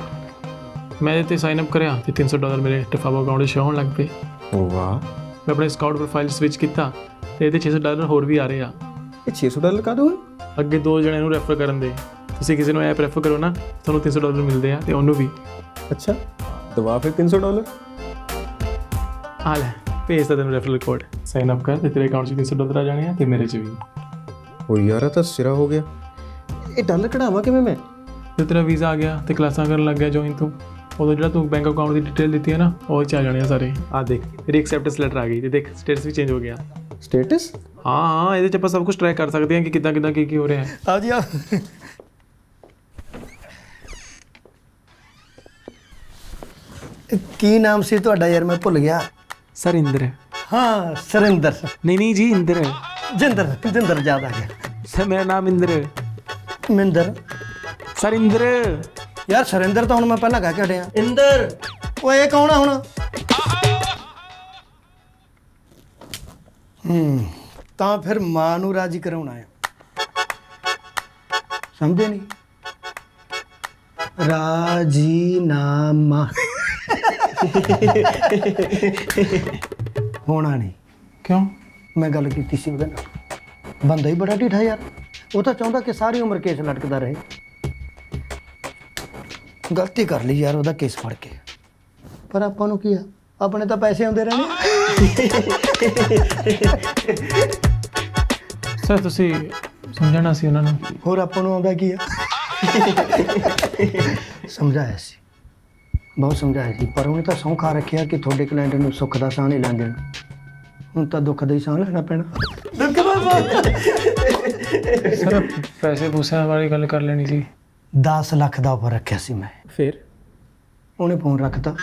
ਮੈਂ ਇਹਦੇ 'ਤੇ ਸਾਈਨ ਅਪ ਕਰਿਆ ਤੇ $300 ਮੇਰੇ ਡਫਾਵੋ ਅਕਾਊਂਟ 'ਚ ਸ਼ੋ ਹੋਣ ਲੱਗ ਪਏ। ਵਾਹ। ਮੈਂ ਆਪਣੇ ਸਕਾਊਟ ਪ੍ਰੋਫਾਈਲ ਸਵਿਚ ਕੀਤਾ ਤੇ ਇਹਦੇ $600 ਹੋਰ ਵੀ ਆ ਰਹੇ ਆ। ਇਹ $600 ਕਾਹਦੋਂ ਹੈ? ਅੱਗੇ 2 ਜਣਿਆਂ ਨੂੰ ਰੈਫਰ ਕਰਨ ਦੇ। ਤੁਸੀਂ ਕਿਸੇ ਨੂੰ ਐਪ ਰੈਫਰ ਕਰੋ ਨਾ, ਤੁਹਾਨੂੰ $300 ਮਿਲਦੇ ਆ ਤੇ ਉਹਨੂੰ ਵੀ। ਅੱਛਾ ਦਵਾ ਫਿਰ $300। ਆ ਲੈ ਭੇਜ ਤਾ ਤੈਨੂੰ ਰੈਫਰਲ ਕੋਡ, ਸਾਈਨ ਅਪ ਕਰ ਤੇ ਤੇਰੇ ਅਕਾਊਂਟ 'ਚ $300 ਆ ਜਾਣੇ ਆ ਤੇ ਮੇਰੇ 'ਚ ਵੀ। ਓ ਯਾਰ ਇਹ ਤਾਂ ਸਿਰਾ ਹੋ ਗਿਆ। ਇਹ ਡਾਲਰ ਕਢਾਵਾਂ ਕਿਵੇਂ ਮੈਂ? ਜਦੋਂ ਤੇਰਾ ਵੀਜ਼ਾ ਆ ਗਿਆ ਤੇ ਕਲਾਸਾਂ ਕਰਨ ਲੱਗ ਗਿਆ ਜੁਆਇਨ ਤੂੰ, ਉਦੋਂ ਜਿਹੜਾ ਤੂੰ ਬੈਂਕ ਅਕਾਊਂਟ ਦੀ ਡਿਟੇਲ ਦਿੱਤੀ ਹੈ ਨਾ, ਉਹ 'ਚ ਆ ਜਾਣੇ ਆ ਸਾਰੇ। ਆ ਦੇਖ ਤੇਰੀ ਐਕਸੈਪਟੈਂਸ ਲੈਟਰ ਆ ਗਈ ਤੇ ਦੇਖ ਸਟੇਟਸ ਵੀ ਚੇਂਜ ਹੋ ਗਿਆ। ਸਟੇਟਸ? ਹਾਂ ਇਹਦੇ 'ਚ ਆਪਾਂ ਸਭ ਕੁਝ ਟਰੈਕ ਕਰ ਸਕਦੇ ਹਾਂ ਕਿ ਕਿੱਦਾਂ ਕਿੱਦਾਂ ਕੀ ਹੋ ਰਿਹਾ ਹੈ। ਆਓ ਜੀ ਆਓ। ਕੀ ਨਾਮ ਸੀ ਤੁਹਾਡਾ ਯਾਰ, ਮੈਂ ਭੁੱਲ ਗਿਆ। ਸਰਿੰਦਰ। ਹਾਂ ਸਰਿੰਦਰ। ਨਹੀਂ ਜੀ ਇੰਦਰ। ਜਿੰਦਰ ਯਾਦ ਆ ਗਿਆ। ਸਰ ਮੇਰਾ ਨਾਮ ਇੰਦਰ। ਮਿੰਦਰ। ਸਰਿੰਦਰ ਯਾਰ ਸਰਿੰਦਰ ਤਾਂ ਹੁਣ ਮੈਂ ਪਹਿਲਾਂ ਕਹਿ ਕੇ ਹਟਿਆ। ਇੰਦਰ। ਓਏ ਇਹ ਕੌਣ ਆ ਹੁਣ? ਤਾਂ ਫਿਰ ਮਾਂ ਨੂੰ ਰਾਜੀ ਕਰਾਉਣਾ ਆ, ਸਮਝੇ ਨਹੀਂ? ਰਾਜੀਨਾਮਾ ਹੋਣਾ ਨਹੀਂ। ਕਿਉਂ? ਮੈਂ ਗੱਲ ਕੀਤੀ ਸੀ ਉਹਦੇ ਨਾਲ, ਬੰਦਾ ਹੀ ਬੜਾ ਢੀਠਾ ਯਾਰ। ਉਹ ਤਾਂ ਚਾਹੁੰਦਾ ਕਿ ਸਾਰੀ ਉਮਰ ਕੇਸ ਲਟਕਦਾ ਰਹੇ। ਗਲਤੀ ਕਰ ਲਈ ਯਾਰ ਉਹਦਾ ਕੇਸ ਫੜ ਕੇ, ਪਰ ਆਪਾਂ ਨੂੰ ਕੀ ਆ, ਆਪਣੇ ਤਾਂ ਪੈਸੇ ਆਉਂਦੇ ਰਹਿਣੇ। ਸਰ ਤੁਸੀਂ ਸਮਝਣਾ ਸੀ ਉਹਨਾਂ ਨੂੰ। ਹੋਰ ਆਪਾਂ ਨੂੰ ਆਉਂਦਾ ਕੀ ਆ? ਸਮਝਾਇਆ ਸੀ, ਬਹੁਤ ਸਮਝਾਇਆ ਸੀ, ਪਰ ਉਹਨੇ ਤਾਂ ਸਹੁੰ ਖਾ ਰੱਖਿਆ ਕਿ ਤੁਹਾਡੇ ਕਲਾਇੰਟ ਨੂੰ ਸੁੱਖ ਦਾ ਸਾਹ ਨਹੀਂ ਲੈਣ ਦੇਣਾ। ਹੁਣ ਤਾਂ ਦੁੱਖ ਦਾ ਹੀ ਸਾਹ ਲੈਣਾ ਪੈਣਾ। ਸਰ ਪੈਸੇ ਪੂਸਿਆਂ ਵਾਲੀ ਗੱਲ ਕਰ ਲੈਣੀ ਸੀ। 10 ਲੱਖ ਦਾ ਆਫਰ ਰੱਖਿਆ ਸੀ ਮੈਂ। ਫਿਰ ਉਹਨੇ ਫੋਨ ਰੱਖਤਾ।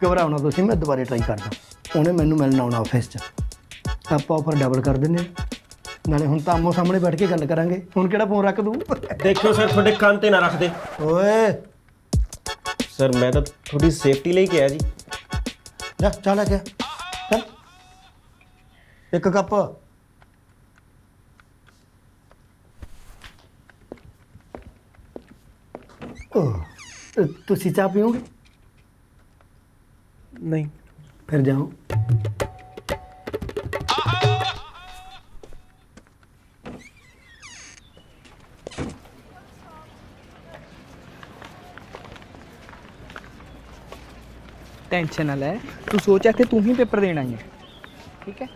ਘਬਰਾਉਣਾ ਤੁਸੀਂ, ਮੈਂ ਦੁਬਾਰੇ ਟਰਾਈ ਕਰਦਾ। ਉਹਨੇ ਮੈਨੂੰ ਮਿਲਣ ਆਉਣਾ ਆਫਿਸ 'ਚ, ਆਪਾਂ ਆਫਰ ਡਬਲ ਕਰ ਦਿੰਦੇ ਹਾਂ। ਨਾਲੇ ਹੁਣ ਤਾਂ ਆਮੋ ਸਾਹਮਣੇ ਬੈਠ ਕੇ ਗੱਲ ਕਰਾਂਗੇ। ਹੁਣ ਕਿਹੜਾ ਫੋਨ ਰੱਖ ਦੂੰ? ਦੇਖਿਓ ਸਰ ਤੁਹਾਡੇ ਕੰਨ ਤੇ ਨਾ ਰੱਖ ਦੇ। ਓਏ ਸਰ ਮੈਂ ਤਾਂ ਤੁਹਾਡੀ ਸੇਫਟੀ ਲਈ ਕਿਹਾ ਜੀ। ਜਾ ਚੱਲ ਆ ਗਿਆ, ਚੱਲ ਇੱਕ ਕੱਪ। ਤੁਸੀਂ ਚਾਹ ਪੀਓਗੇ? ਨਹੀਂ। ਫਿਰ ਜਾਓ। टेंशन ना ले, तू सोचा कि तू ही पेपर देना है, ठीक है?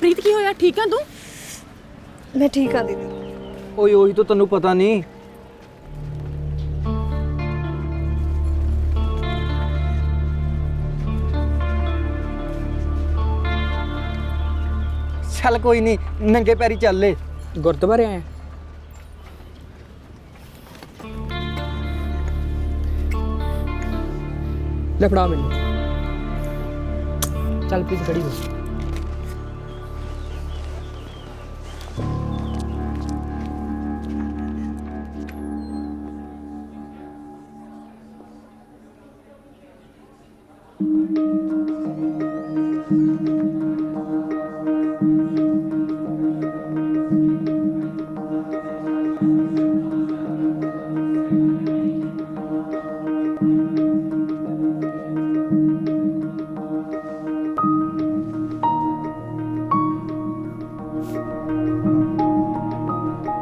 ਪ੍ਰੀਤ ਕੀ ਹੋਇਆ? ਠੀਕ ਆ ਤੂੰ? मैं ठीक हाँ दीदी। ओए ओही तो तन्नू पता नहीं। चल कोई नहीं, नंगे पैरी चल ले। गुरुद्वारे आए ਲੈ ਫੜਾ ਮੈਨੂੰ। ਚੱਲ ਪਲੀਜ਼ ਖੜੀ ਹੋ।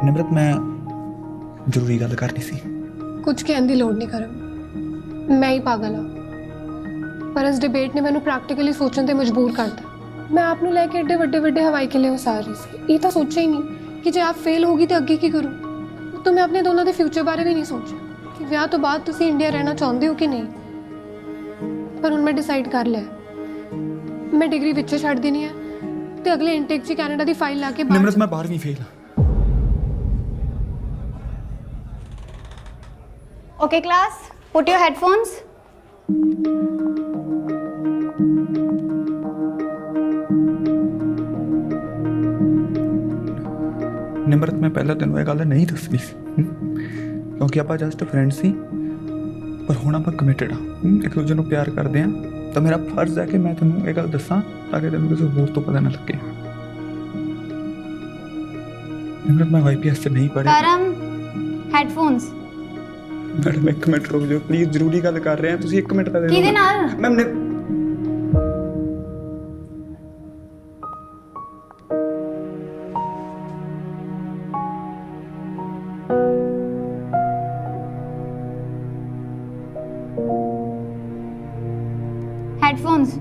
ਨਿਮਰਤ ਮੈਂ ਜ਼ਰੂਰੀ ਗੱਲ ਕਰਨੀ ਸੀ। ਕੁਝ ਕਹਿਣ ਦੀ ਲੋੜ ਨਹੀਂ ਕਰਮ, ਮੈਂ ਹੀ ਪਾਗਲ ਹਾਂ। ਪਰ ਇਸ ਡਿਬੇਟ ਨੇ ਮੈਨੂੰ ਪ੍ਰੈਕਟੀਕਲੀ ਸੋਚਣ ਤੇ ਮਜਬੂਰ ਕਰਤਾ। ਮੈਂ ਆਪ ਨੂੰ ਲੈ ਕੇ ਏਡੇ ਵੱਡੇ ਹਵਾਈ ਕਿਲੇ ਵਸਾ ਰਹੀ ਸੀ। ਇਹ ਤਾਂ ਸੋਚਿਆ ਹੀ ਨਹੀਂ ਕਿ ਜੇ ਆਪ ਫੇਲ ਹੋਗੀ ਤਾਂ ਅੱਗੇ ਕੀ ਕਰੂੰ। ਤਾਂ ਮੈਂ ਆਪਣੇ ਦੋਨਾਂ ਦੇ ਫਿਊਚਰ ਬਾਰੇ ਵੀ ਨਹੀਂ ਸੋਚਿਆ ਕਿ ਵਿਆਹ ਤੋਂ ਬਾਅਦ ਤੁਸੀਂ ਇੰਡੀਆ ਰਹਿਣਾ ਚਾਹੁੰਦੇ ਹੋ ਕਿ ਨਹੀਂ। ਪਰ ਹੁਣ ਮੈਂ ਡਿਸਾਈਡ ਕਰ ਲਿਆ, ਮੈਂ ਡਿਗਰੀ ਵਿੱਚ ਛੱਡ ਦੇਣੀ ਹੈ ਤੇ ਅਗਲੇ ਇਨਟੇਕ 'ਚ ਕੈਨੇਡਾ ਦੀ ਫਾਈਲ ਲਾ ਕੇ ਨਿਮਰਤ ਮੈਂ 12ਵੀਂ fail. Okay, class, put your headphones. Nimrat ਮੈਂ ਪਹਿਲਾਂ ਤੈਨੂੰ ਇਹ ਗੱਲ ਨਹੀਂ ਦੱਸਣੀ ਸੀ ਕਿਉਂਕਿ ਆਪਾਂ ਜਸਟ ਫਰੈਂਡ ਸੀ, ਪਰ ਹੁਣ ਆਪਾਂ ਕਮਿਟਡ ਹਾਂ, ਇੱਕ ਦੂਜੇ ਨੂੰ ਪਿਆਰ ਕਰਦੇ ਹਾਂ। ਤਾਂ ਮੇਰਾ ਫਰਜ਼ ਹੈ ਕਿ ਮੈਂ ਤੈਨੂੰ ਇਹ ਗੱਲ ਦੱਸਾਂ ਤਾਂ ਕਿ ਤੈਨੂੰ ਕਿਸੇ ਹੋਰ ਤੋਂ ਪਤਾ ਨਾ ਲੱਗੇ। ਨਿਮਰਤ ਮੈਂ YPS 'ਚ ਨਹੀਂ ਪੜ੍ਹਿਆ। Karam, headphones. ਮੈਡਮ ਇੱਕ ਮਿੰਟ ਰੁਕ ਜਾਓ ਪਲੀਜ਼, ਜ਼ਰੂਰੀ ਗੱਲ ਕਰ ਰਹੇ ਹਾਂ, ਤੁਸੀਂ ਇੱਕ ਮਿੰਟ ਤਾਂ ਦੇ ਦਿਓ। ਕਿਹਦੇ ਨਾਲ? ਮੈਮ ਨੇ Headphones.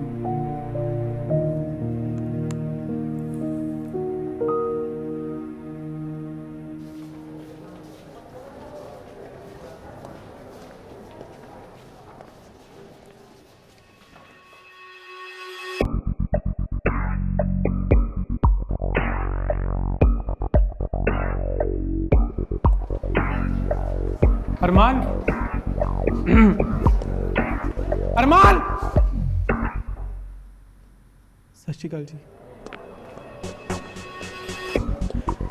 अरमान अरमान सत श्री अकाल जी।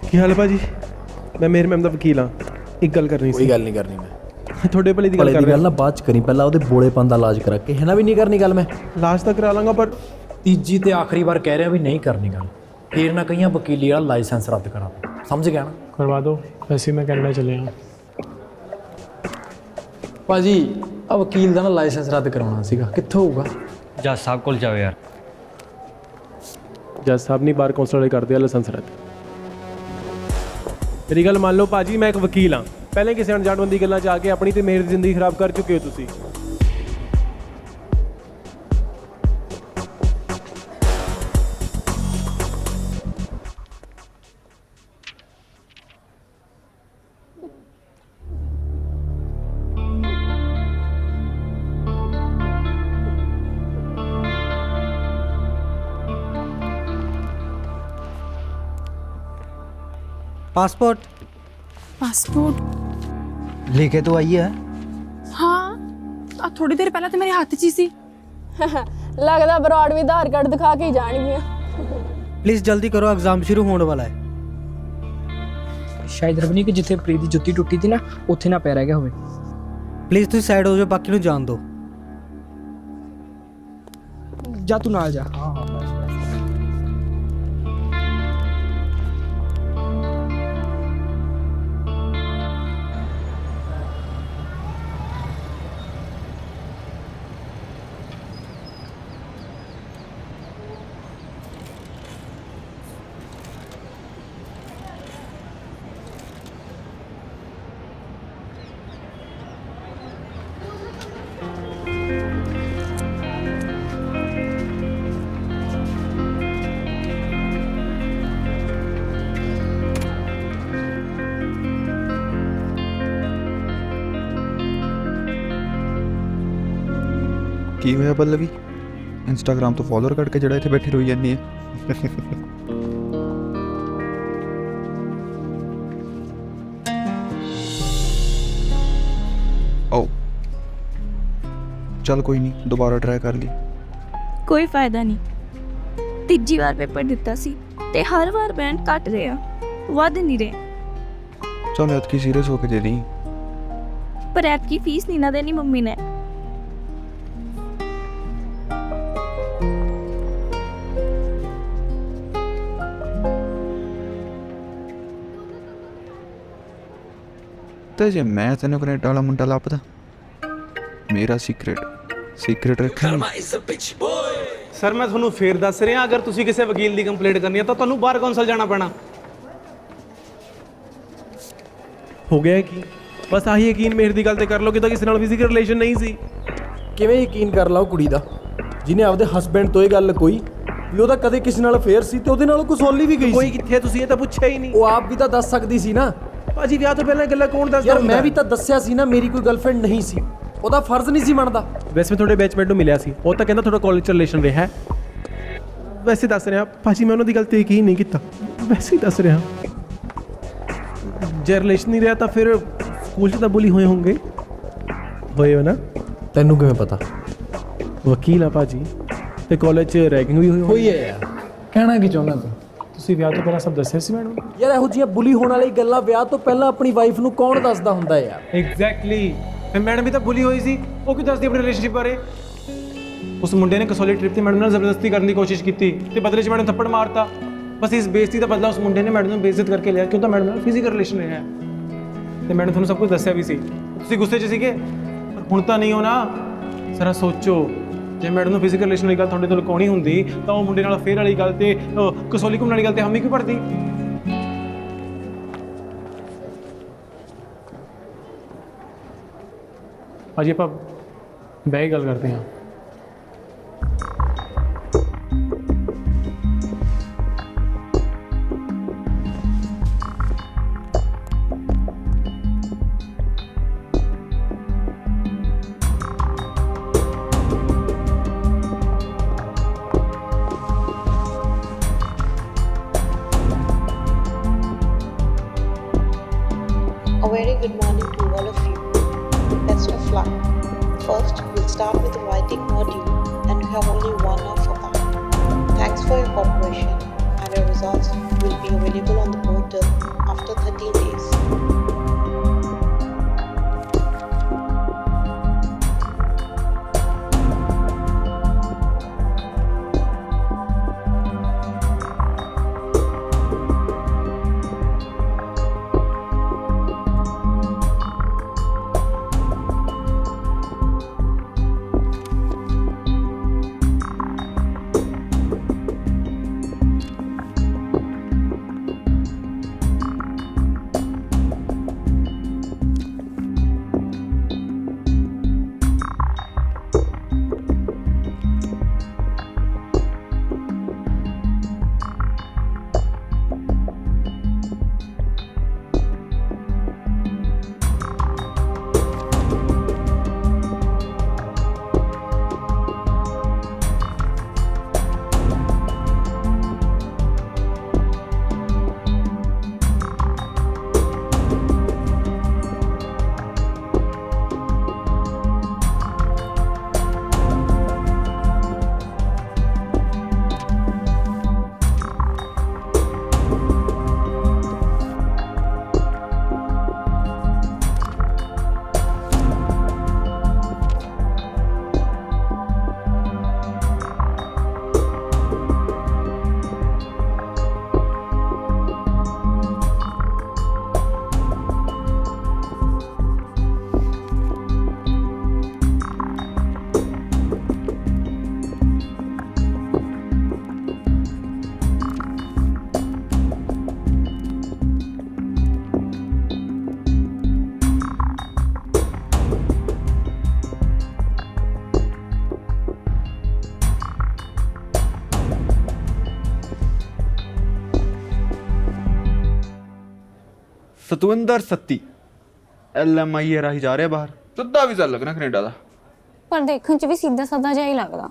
ਕੀ ਹਾਲ ਹੈ ਭਾਜੀ? ਮੈਂ ਮੇਰ ਮੈਮ ਦਾ ਵਕੀਲ ਹਾਂ, ਇੱਕ ਗੱਲ ਕਰਨੀ ਸੀ। ਕੋਈ ਗੱਲ ਨਹੀਂ ਕਰਨੀ ਮੈਂ ਤੁਹਾਡੇ ਭਲੇ ਦੀ ਗੱਲ ਕਰ ਗੱਲ ਨਾ ਬਾਅਦ ਚ ਕਰੀ, ਪਹਿਲਾਂ ਉਹਦੇ ਬੋਲੇਪਨ ਦਾ ਇਲਾਜ ਕਰਾ ਕੇ। ਹੈ ਨਾ ਵੀ ਨਹੀਂ ਕਰਨੀ ਗੱਲ, ਮੈਂ ਇਲਾਜ ਤਾਂ ਕਰਾ ਲਾਂਗਾ ਪਰ ਤੀਜੀ ਤੇ ਆਖਰੀ ਵਾਰ ਕਹਿ ਰਿਹਾ ਵੀ ਨਹੀਂ ਕਰਨੀ ਗੱਲ। ਫੇਰ ਨਾ ਕਹੀਆਂ ਵਕੀਲੀ ਵਾਲਾ ਲਾਇਸੈਂਸ ਰੱਦ ਕਰਾ, ਸਮਝ ਗਿਆ ਨਾ? ਕਰਵਾ ਦਿਓ। ਵੈਸੇ ਮੈਂ ਕੈਨੇਡਾ ਚੱਲਿਆ ਹਾਂ ਭਾਜੀ, ਆ ਵਕੀਲ ਦਾ ਨਾ ਲਾਇਸੈਂਸ ਰੱਦ ਕਰਾਉਣਾ ਸੀਗਾ, ਕਿੱਥੋਂ ਹੋਊਗਾ? ਜੱਜ ਸਾਹਿਬ ਕੋਲ ਜਾਓ ਯਾਰ। ਜੱਜ ਸਾਹਿਬ ਨਹੀਂ, ਬਾਰ ਕੌਂਸਲ ਵਾਲੇ ਕਰਦੇ ਆ ਲਾਇਸੈਂਸ ਰੱਦ। ਮੇਰੀ ਗੱਲ ਮੰਨ ਲਓ ਭਾਜੀ, ਮੈਂ ਇੱਕ ਵਕੀਲ ਹਾਂ। ਪਹਿਲੇ ਕਿਸੇ ਅਣਜਾਣ ਬੰਦੀ ਗੱਲਾਂ 'ਚ ਆ ਕੇ ਆਪਣੀ ਤੇ ਮੇਰੀ ਜ਼ਿੰਦਗੀ ਖਰਾਬ ਕਰ ਚੁੱਕੇ ਹੋ ਤੁਸੀਂ। पासपोर्ट लेके तो आई है। हाँ, अब थोड़ी देर पहले तो मेरे हाथ 'ਚ ही सी। लगदा बरॉड भी आधार कार्ड दिखा के ही जाणगियां। प्लीज जल्दी करो, एग्जाम शुरू होने वाला है। ਸ਼ਾਇਦ ਰਬਨੀ ਕਿ ਜਿੱਥੇ ਪ੍ਰੀਤ ਦੀ ਜੁੱਤੀ ਟੁੱਟੀ ਸੀ ਨਾ, ਉੱਥੇ ਨਾ ਪੈ ਰਹਿ ਗਿਆ ਹੋਵੇ। प्लीज ਤੁਸੀਂ ਸਾਈਡ ਹੋ ਜਾਓ, ਬਾਕੀ ਨੂੰ ਜਾਣ ਦਿਓ। ਜਾ ਤੂੰ ਨਾਲ ਜਾ। ਹਾਂ ਹਾਂ ਕੀ ਹੋਇਆ ਪੱਲਵੀ? ਇੰਸਟਾਗ੍ਰਾਮ ਤੋਂ ਫੋਲੋਅਰ ਕੱਢ ਕੇ ਜਿਹੜਾ ਇੱਥੇ ਬੈਠੀ ਰੋਈ ਜਾਂਦੀ ਹੈ। ਓ ਚੱਲ ਕੋਈ ਨਹੀਂ, ਦੁਬਾਰਾ ਟਰਾਈ ਕਰ ਲਈ। ਕੋਈ ਫਾਇਦਾ ਨਹੀਂ। ਤੀਜੀ ਵਾਰ ਪੇਪਰ ਦਿੱਤਾ ਸੀ ਤੇ ਹਰ ਵਾਰ ਬੈਂਡ ਘਟ ਰਿਹਾ, ਵੱਧ ਨਹੀਂ ਰਿਹਾ। ਚੱਲ ਐਤਕੀ ਸੀਰੀਅਸ ਹੋ ਕੇ ਦੇ ਦੀ। ਪਰ ਐਤਕੀ ਫੀਸ ਨਹੀਂ ਨਾ ਦੇਣੀ ਮੰਮੀ ਨੇ। ਤੇ ਜੇ ਮੈਂ ਤੈਨੂੰ ਕਨੇਡਾ ਵਾਲਾ ਮੁੰਡਾ ਲੱਭਦਾ, ਮੇਰਾ ਸੀਕ੍ਰੇਟ ਰੱਖਾਂ। ਸਰ ਮੈਂ ਤੁਹਾਨੂੰ ਫੇਰ ਦੱਸ ਰਿਹਾ, ਅਗਰ ਤੁਸੀਂ ਕਿਸੇ ਵਕੀਲ ਦੀ ਕੰਪਲੇਂਟ ਕਰਨੀ ਹੈ ਤਾਂ ਤੁਹਾਨੂੰ ਬਾਹਰ ਕੌਂਸਲ ਜਾਣਾ ਪੈਣਾ। ਹੋ ਗਿਆ ਕੀ? ਬਸ ਆਹੀ ਯਕੀਨ ਮੇਰ ਦੀ ਗੱਲ ਤੇ ਕਰ ਲਓ ਕਿ ਤਾਂ ਕਿਸੇ ਨਾਲ ਫਿਜ਼ੀਕਲ ਰਿਲੇਸ਼ਨ ਨਹੀਂ ਸੀ। ਕਿਵੇਂ ਯਕੀਨ ਕਰ ਲਾ ਉਹ ਕੁੜੀ ਦਾ ਜਿਹਨੇ ਆਪਦੇ ਹਸਬੈਂਡ ਤੋਂ ਇਹ ਗੱਲ ਕੋਈ ਵੀ ਉਹਦਾ ਕਦੇ ਕਿਸੇ ਨਾਲ ਅਫੇਅਰ ਸੀ ਤੇ ਉਹਦੇ ਨਾਲ ਕੁਸੌਲੀ ਵੀ ਗਈ ਸੀ। ਕੋਈ ਕਿੱਥੇ, ਤੁਸੀਂ ਇਹ ਤਾਂ ਪੁੱਛਿਆ ਹੀ ਨਹੀਂ। ਉਹ ਆਪ ਵੀ ਤਾਂ ਦੱਸ ਸਕਦੀ ਸੀ ਨਾ। ਭਾਜੀ ਵਿਆਹ ਤੋਂ ਪਹਿਲਾਂ ਇਹ ਗੱਲਾਂ ਕੌਣ ਦੱਸਦਾ ਯਾਰ ਹੁੰਦਾ? ਮੈਂ ਵੀ ਤਾਂ ਦੱਸਿਆ ਸੀ ਨਾ ਮੇਰੀ ਕੋਈ ਗਰਲਫ੍ਰੈਂਡ ਨਹੀਂ ਸੀ, ਉਹਦਾ ਫਰਜ਼ ਨਹੀਂ ਸੀ ਬਣਦਾ। ਵੈਸੇ ਮੈਂ ਤੁਹਾਡੇ ਬੈਚਮੇਟ ਨੂੰ ਮਿਲਿਆ ਸੀ, ਉਹ ਤਾਂ ਕਹਿੰਦਾ ਤੁਹਾਡਾ ਕਾਲਜ ਚ ਰਿਲੇਸ਼ਨ ਰਿਹਾ ਹੈ। ਵੈਸੇ ਦੱਸ ਰਿਹਾ ਭਾਜੀ, ਮੈਂ ਉਹਨਾਂ ਦੀ ਗੱਲ ਤੇ ਯਕੀਨ ਨਹੀਂ ਕੀਤਾ, ਵੈਸੇ ਹੀ ਦੱਸ ਰਿਹਾ। ਜੇ ਰਿਲੇਸ਼ਨ ਨਹੀਂ ਰਿਹਾ ਤਾਂ ਫਿਰ ਸਕੂਲ 'ਚ ਤਾਂ ਬੁਲੀ ਹੋਏ ਹੋਣਗੇ, ਹੋਏ ਹੋ ਨਾ? ਤੈਨੂੰ ਕਿਵੇਂ ਪਤਾ? ਵਕੀਲ ਆ ਭਾਜੀ, ਤੇ ਕਾਲਜ 'ਚ ਰੈਗਿੰਗ ਵੀ ਹੋਈ ਹੈ ਯਾਰ। ਕਹਿਣਾ ਕੀ ਚਾਹੁੰਦਾ ਤੂੰ? ਤੁਸੀਂ ਵਿਆਹ ਤੋਂ ਪਹਿਲਾਂ ਸਭ ਦੱਸਿਆ ਸੀ ਮੈਡਮ? ਯਾਰ ਇਹੋ ਜਿਹੀਆਂ ਬੁਲੀ ਹੋਣ ਵਾਲੀ ਗੱਲਾਂ ਵਿਆਹ ਤੋਂ ਪਹਿਲਾਂ ਆਪਣੀ ਵਾਈਫ ਨੂੰ ਕੌਣ ਦੱਸਦਾ ਹੁੰਦਾ ਯਾਰ? ਐਗਜ਼ੈਕਟਲੀ। ਤੇ ਮੈਡਮ ਵੀ ਤਾਂ ਬੁਲੀ ਹੋਈ ਸੀ, ਉਹ ਕਿਉਂ ਦੱਸਦੀ ਆਪਣੀ ਰਿਲੇਸ਼ਨਸ਼ਿਪ ਬਾਰੇ? ਉਸ ਮੁੰਡੇ ਨੇ ਕਸੌਲੀ ਟ੍ਰਿਪ ਤੇ ਮੈਡਮ ਨਾਲ ਜ਼ਬਰਦਸਤੀ ਕਰਨ ਦੀ ਕੋਸ਼ਿਸ਼ ਕੀਤੀ ਤੇ ਬਦਲੇ 'ਚ ਮੈਡਮ ਥੱਪੜ ਮਾਰਤਾ। ਬਸ ਇਸ ਬੇਇੱਜ਼ਤੀ ਦਾ ਬਦਲਾ ਉਸ ਮੁੰਡੇ ਨੇ ਮੈਡਮ ਨੂੰ ਬੇਇੱਜ਼ਤ ਕਰਕੇ ਲਿਆ, ਕਿਉਂ ਤਾਂ ਮੈਡਮ ਨਾਲ ਫਿਜ਼ੀਕਲ ਰਿਲੇਸ਼ਨ ਰਿਹਾ ਤੇ ਮੈਡਮ ਤੁਹਾਨੂੰ ਸਭ ਕੁਝ ਦੱਸਿਆ ਵੀ ਸੀ। ਤੁਸੀਂ ਗੁੱਸੇ 'ਚ ਸੀਗੇ, ਪਰ ਹੁਣ ਤਾਂ ਨਹੀਂ ਹੋ ਨਾ। ਜ਼ਰਾ ਸੋਚੋ, ਜੇ ਮੈਡਮ ਨੂੰ ਫਿਜ਼ੀਕਲ ਰਿਲੇਸ਼ਨ ਵਾਲੀ ਗੱਲ ਤੁਹਾਡੇ ਤੋਂ ਲੁਕਾਉਣੀ ਹੁੰਦੀ ਤਾਂ ਉਹ ਮੁੰਡੇ ਨਾਲ ਫੇਰ ਵਾਲੀ ਗੱਲ ਤੇ ਕਸੌਲੀ ਘੁੰਮਣ ਵਾਲੀ ਗੱਲ ਤੇ ਹਮੀ ਕਿਉਂ ਭਰਦੀ? ਭਾਜੀ ਆਪਾਂ ਬਹਿ ਕੇ ਗੱਲ ਕਰਦੇ ਹਾਂ। A very good morning to all of you. Best of luck. First, we'll start with the writing module and we have only 1 hour for that. Thanks for your cooperation and your results will be available on the portal after 13 days. Satwinder Satti LMI ਰਾਹੀਂ ਜਾ ਰਿਹਾ ਬਾਹਰ, ਸਿੱਧਾ ਵੀਜ਼ਾ ਲੱਗਣਾ ਕੈਨੇਡਾ ਦਾ। ਪਰ ਦੇਖਣ 'ਚ ਵੀ ਸਿੱਧਾ ਸਾਦਾ ਜਿਹਾ ਹੀ ਲੱਗਦਾ।